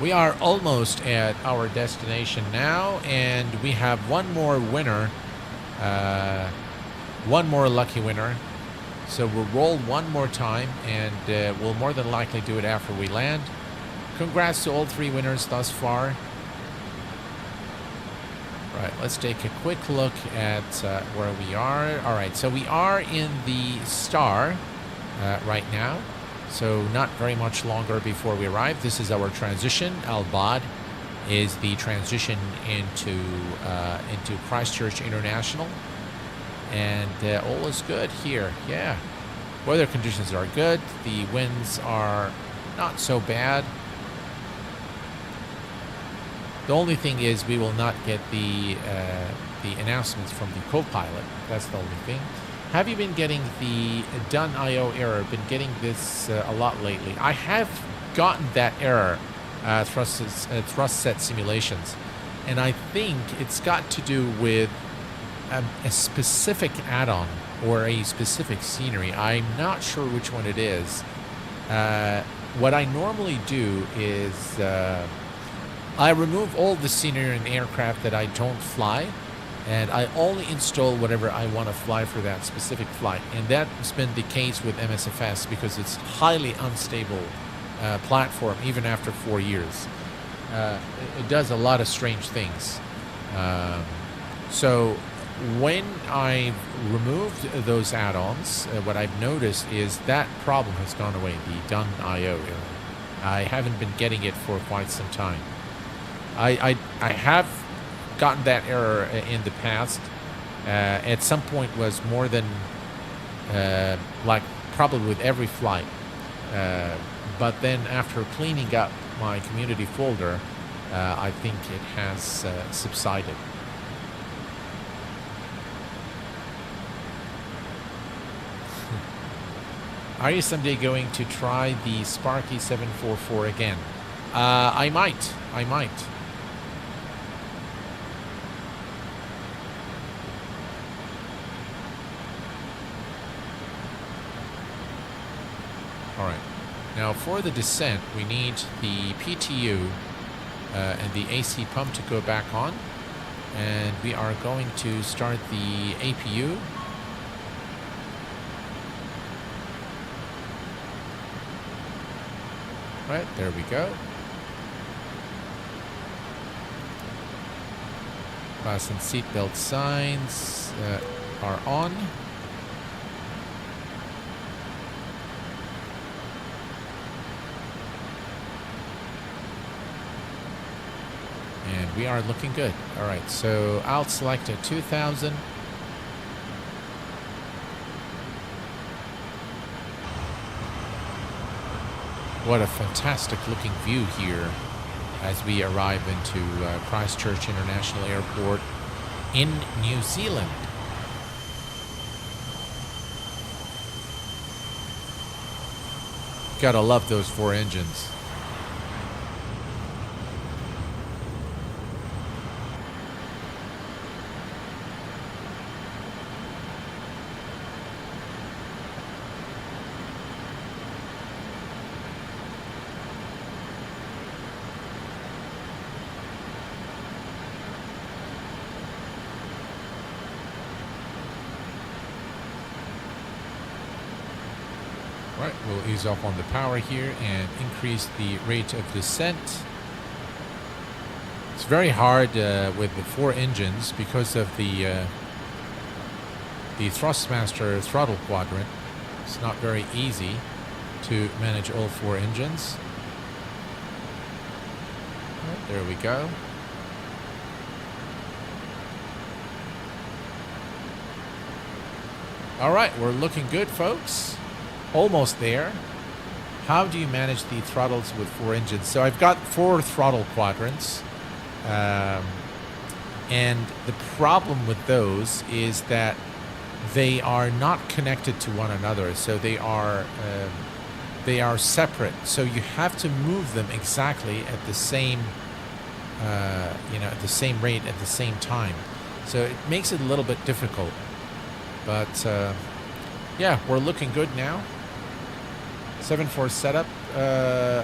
We are almost at our destination now, and we have one more winner, one more lucky winner. So we'll roll one more time, and we'll more than likely do it after we land. Congrats to all three winners thus far. Right, let's take a quick look at where we are. All right, so we are in the star right now. So not very much longer before we arrive. This is our transition. Al-Bad is the transition into Christchurch International. And all is good here. Yeah. Weather conditions are good. The winds are not so bad. The only thing is we will not get the announcements from the co-pilot. That's the only thing. Have you been getting the done IO error? Been getting this a lot lately. I have gotten that error, thrust set simulations, and I think it's got to do with a specific add-on or a specific scenery. I'm not sure which one it is. What I normally do is I remove all the scenery and aircraft that I don't fly, and I only install whatever I want to fly for that specific flight. And that's been the case with MSFS because it's highly unstable platform even after 4 years. It does a lot of strange things. So when I've removed those add-ons, what I've noticed is that problem has gone away, the done IO error. I haven't been getting it for quite some time. I have gotten that error in the past. At some point was more than like probably with every flight. But then after cleaning up my community folder, I think it has subsided. Are you someday going to try the Sparky 744 again? I might. All right. Now for the descent, we need the PTU and the AC pump to go back on. And we are going to start the APU. Right, there we go. Fasten seatbelt signs are on. And we are looking good. All right, so I'll select a 2000. What a fantastic looking view here as we arrive into Christchurch International Airport in New Zealand. Gotta love those 4 engines. Right, we'll ease off on the power here and increase the rate of descent. It's very hard with the 4 engines because of the Thrustmaster throttle quadrant. It's not very easy to manage all 4 engines. Right, there we go. All right, we're looking good, folks. Almost there. How do you manage the throttles with 4 engines? So I've got 4 throttle quadrants. And the problem with those is that they are not connected to one another. So they are separate. So you have to move them exactly at the same, at the same rate at the same time. So it makes it a little bit difficult. But yeah, we're looking good now. 7.4 setup.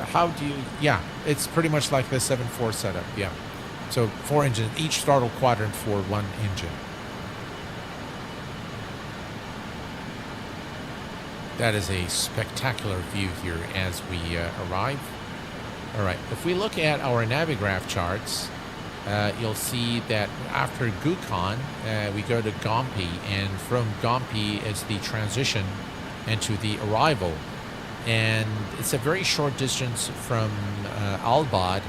How do you? Yeah, it's pretty much like the 7.4 setup. Yeah. So 4 engines, each throttle quadrant for 1 engine. That is a spectacular view here as we arrive. All right, if we look at our Navigraph charts, you'll see that after Gukon, we go to Gompi, and from Gompi is the transition into the arrival. And it's a very short distance from Albad.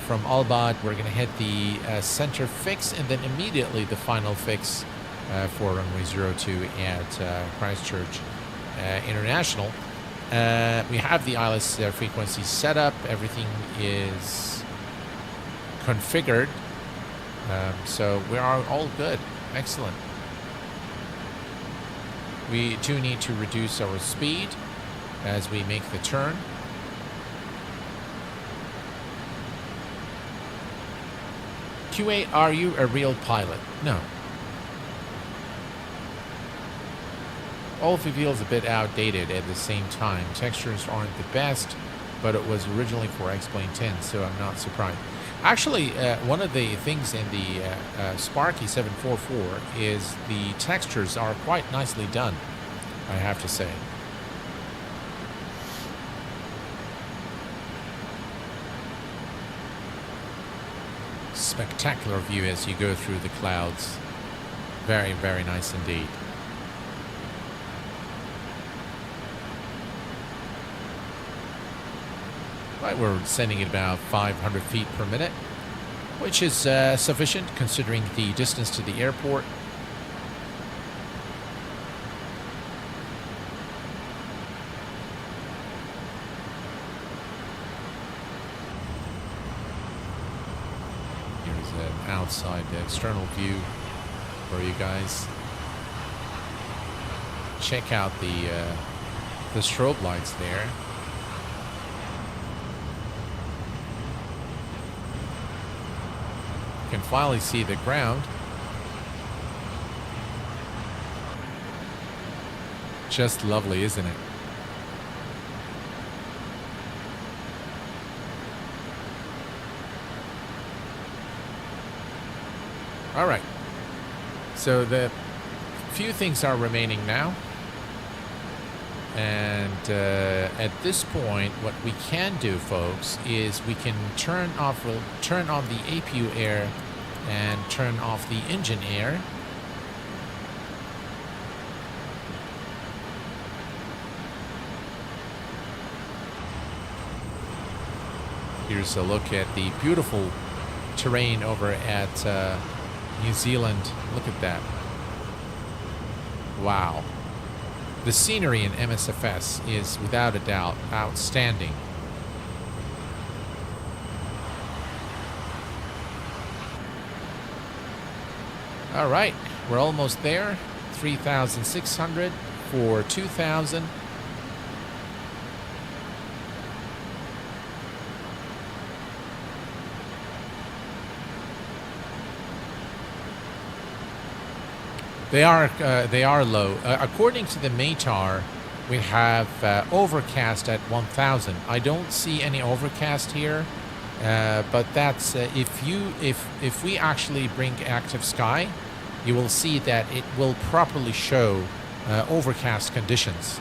From Albad, we're going to hit the center fix, and then immediately the final fix for runway 02 at Christchurch International. We have the ILS frequency set up. Everything is configured. So we are all good. Excellent. We do need to reduce our speed as we make the turn. QA, are you a real pilot? No. All feels a bit outdated at the same time. Textures aren't the best, but it was originally for X-Plane 10, so I'm not surprised. Actually, one of the things in the Sparky 744 is the textures are quite nicely done, I have to say. Spectacular view as you go through the clouds. Very, very nice indeed. Right, we're sending at about 500 feet per minute, which is sufficient considering the distance to the airport. Outside the external view for you guys. Check out the strobe lights there. You can finally see the ground. Just lovely, isn't it? All right, so the few things are remaining now, and at this point what we can do, folks, is we can turn on the APU air and turn off the engine air. Here's a look at the beautiful terrain over at New Zealand. Look at that. Wow. The scenery in MSFS is without a doubt outstanding. All right, we're almost there. 3,600 for 2,000. They are low. According to the METAR, we have overcast at 1,000. I don't see any overcast here, but that's if we actually bring active sky, you will see that it will properly show overcast conditions.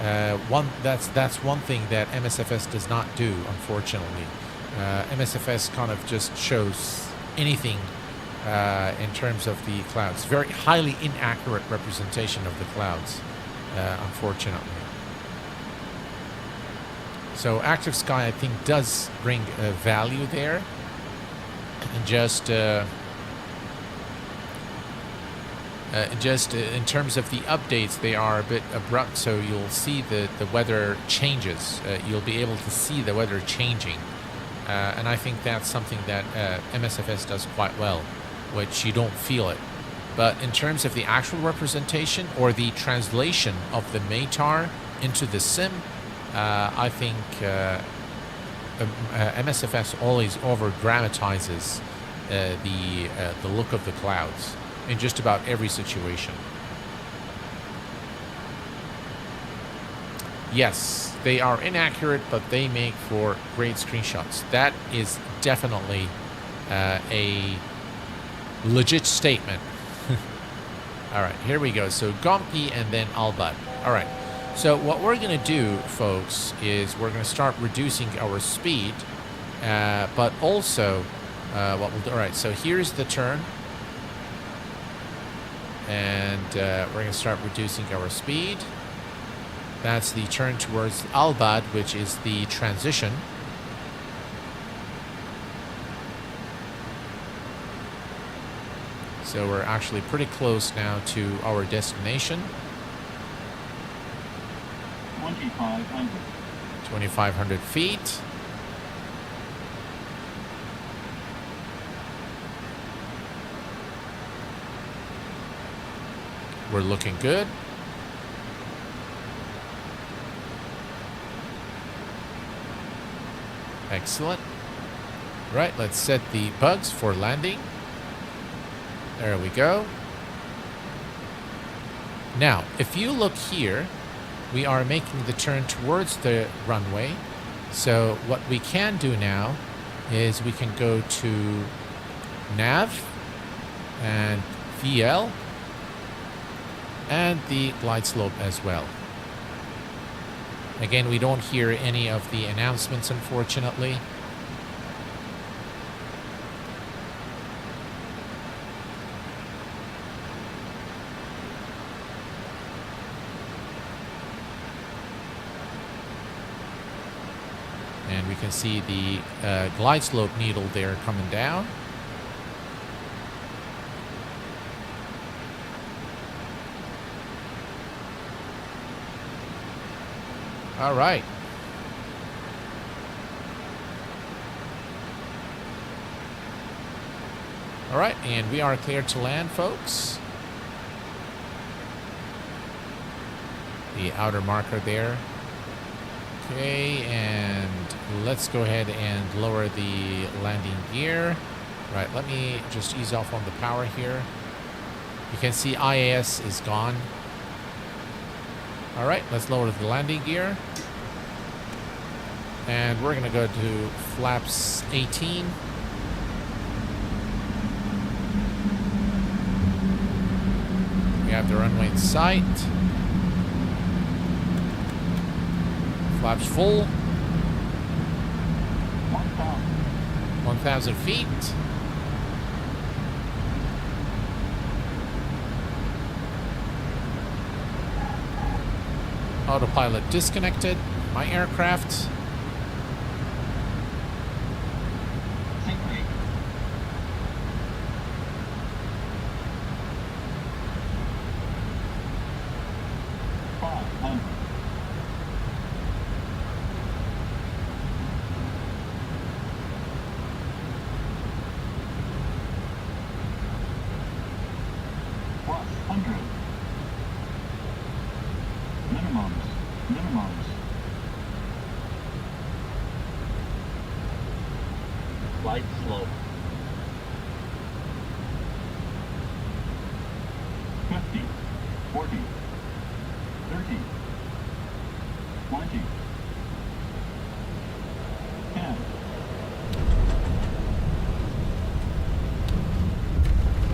That's one thing that MSFS does not do, unfortunately. MSFS kind of just shows anything in terms of the clouds. Very highly inaccurate representation of the clouds, unfortunately. So active sky, I think, does bring value there. And just in terms of the updates, they are a bit abrupt, so you'll see the weather changes. You'll be able to see the weather changing. And I think that's something that MSFS does quite well, which you don't feel it. But in terms of the actual representation or the translation of the METAR into the sim, I think MSFS always over-dramatizes the look of the clouds in just about every situation. Yes, they are inaccurate, but they make for great screenshots. That is definitely a legit statement. All right, here we go. So Gompi and then Albad. All right. So what we're going to do, folks, is we're going to start reducing our speed, but also what we'll do. All right, so here's the turn. And we're going to start reducing our speed. That's the turn towards Albad, which is the transition. So we're actually pretty close now to our destination. 2,500. 2,500 feet. We're looking good. Excellent. Right, let's set the bugs for landing. There we go. Now, if you look here, we are making the turn towards the runway. So what we can do now is we can go to Nav and VL and the glide slope as well. Again, we don't hear any of the announcements, unfortunately. And we can see the glide slope needle there coming down. All right. All right, and we are clear to land, folks. The outer marker there. Okay, and let's go ahead and lower the landing gear. Right, let me just ease off on the power here. You can see IAS is gone. All right, let's lower the landing gear. And we're going to go to flaps 18. We have the runway in sight. Flaps full. 1,000 feet. Autopilot disconnected. My aircraft. Light slope. 50, 40, 30, 20, 10.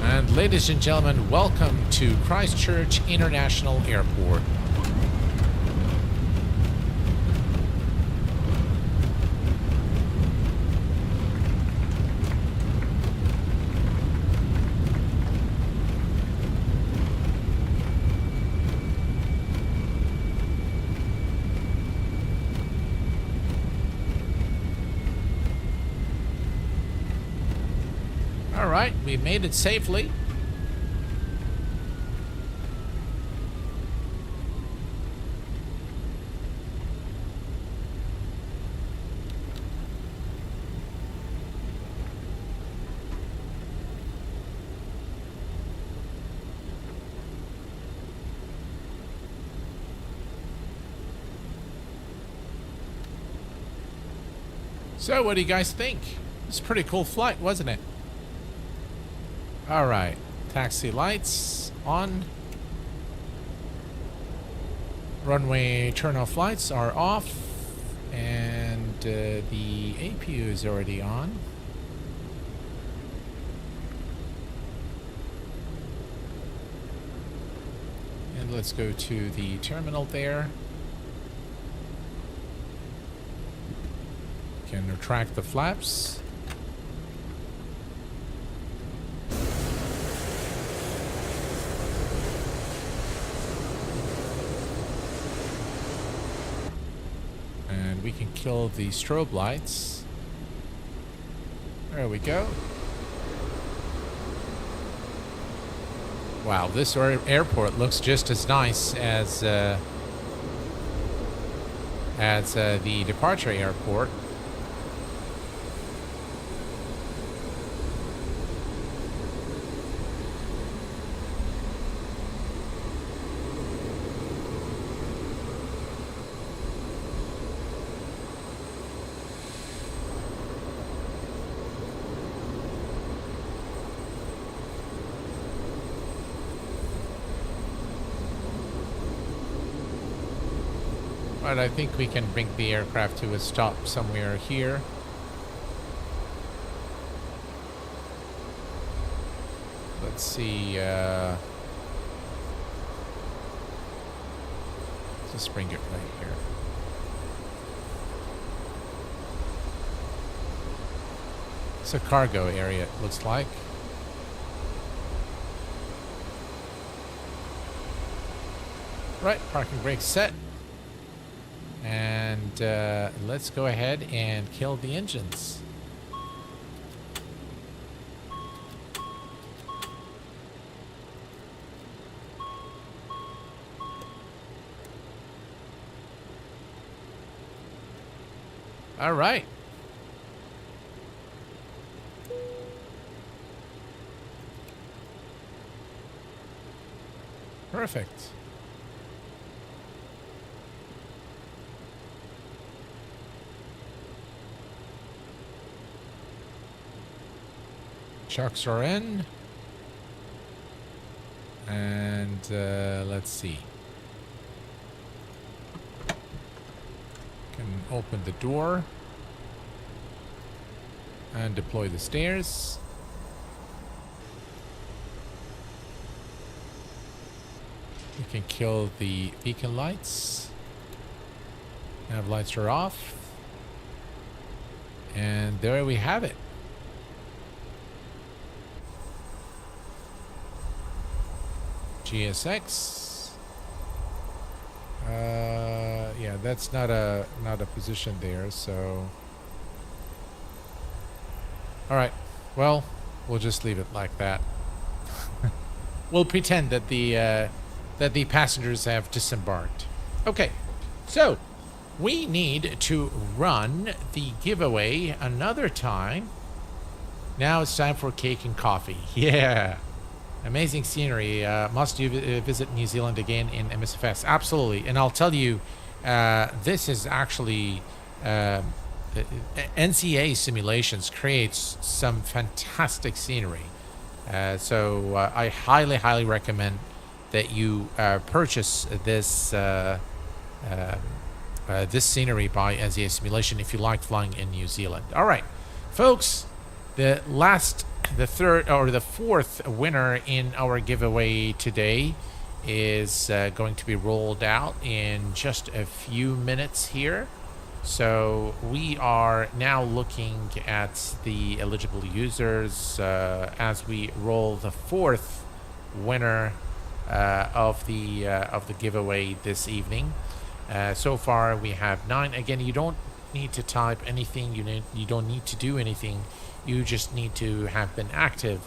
And ladies and gentlemen, welcome to Christchurch International Airport. All right, we made it safely. So, what do you guys think? It's a pretty cool flight, wasn't it? All right, taxi lights on. Runway turn-off lights are off, and the APU is already on. And let's go to the terminal there. Can retract the flaps. And we can kill the strobe lights. There we go. Wow, this airport looks just as nice as the departure airport. But I think we can bring the aircraft to a stop somewhere here. Let's see. Let's just bring it right here. It's a cargo area, it looks like. Right, parking brake set. And let's go ahead and kill the engines. All right. Perfect. Chucks are in. And let's see. Can open the door and deploy the stairs. We can kill the beacon lights. Nav lights are off. And there we have it. GSX. Yeah, that's not a position there, so. All right. Well, we'll just leave it like that. We'll pretend that the passengers have disembarked. Okay. So, we need to run the giveaway another time. Now it's time for cake and coffee. Yeah. Amazing scenery. Must you visit New Zealand again in MSFS? Absolutely. And I'll tell you, this is actually NZA Simulations creates some fantastic scenery. So I highly recommend that you purchase this this scenery by NZA Simulation if you like flying in New Zealand. All right, folks. The third or the fourth winner in our giveaway today is going to be rolled out in just a few minutes here. So we are now looking at the eligible users as we roll the fourth winner of the giveaway this evening. So far we have 9. Again, you don't need to type anything. You don't need to do anything. You just need to have been active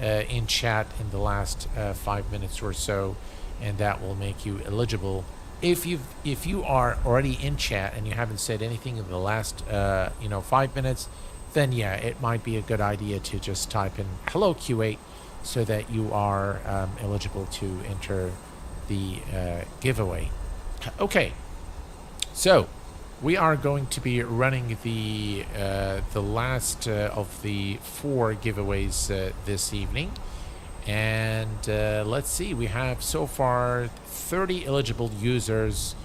in chat in the last 5 minutes or so, and that will make you eligible. If you are already in chat and you haven't said anything in the last 5 minutes, then yeah, it might be a good idea to just type in hello Q8 so that you are eligible to enter the giveaway. Okay, so we are going to be running the last of the 4 giveaways this evening, and let's see, we have so far 30 eligible users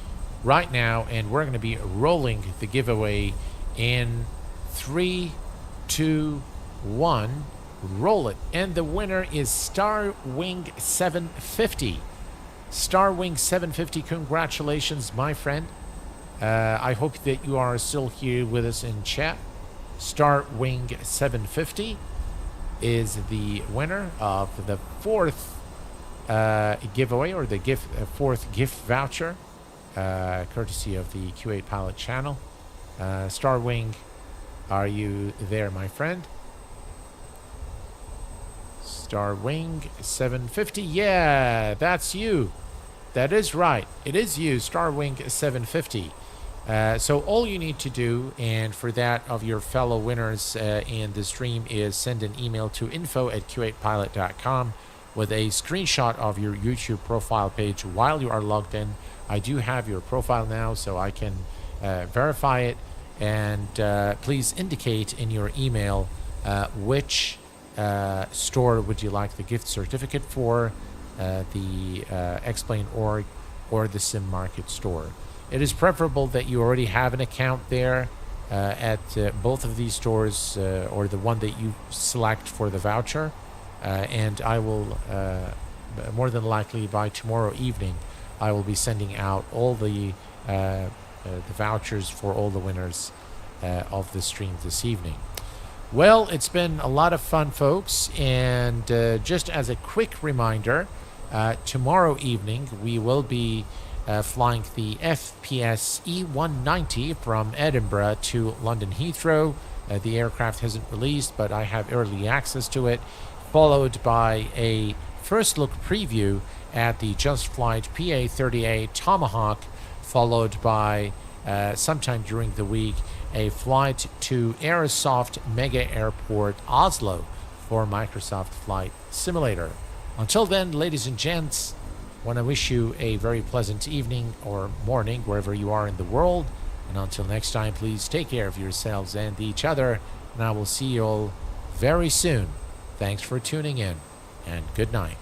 right now, and we're going to be rolling the giveaway in 3, 2, 1. Roll it, and the winner is Starwing 750. Starwing 750, congratulations, my friend. I hope that you are still here with us in chat. Starwing 750 is the winner of the 4th giveaway, or the fourth gift voucher, courtesy of the Q8 Pilot channel. Starwing, are you there, my friend? Starwing 750, yeah, that's you. That is right. It is you, Starwing 750. So all you need to do, and for that of your fellow winners in the stream, is send an email to info@q8pilot.com with a screenshot of your YouTube profile page while you are logged in. I do have your profile now, so I can verify it. And please indicate in your email which store would you like the gift certificate for, the Explain Org or the Sim Market store. It is preferable that you already have an account there at both of these stores, or the one that you select for the voucher, and I will more than likely by tomorrow evening I will be sending out all the vouchers for all the winners of the stream this evening. Well, it's been a lot of fun, folks, and just as a quick reminder, tomorrow evening we will be flying the FPS E190 from Edinburgh to London Heathrow. The aircraft hasn't released, but I have early access to it, followed by a first look preview at the JustFlight PA-38 Tomahawk, followed by sometime during the week a flight to Aerosoft Mega Airport Oslo for Microsoft Flight Simulator. Until then, ladies and gents, I want to wish you a very pleasant evening or morning wherever you are in the world. And until next time, please take care of yourselves and each other. And I will see you all very soon. Thanks for tuning in, and good night.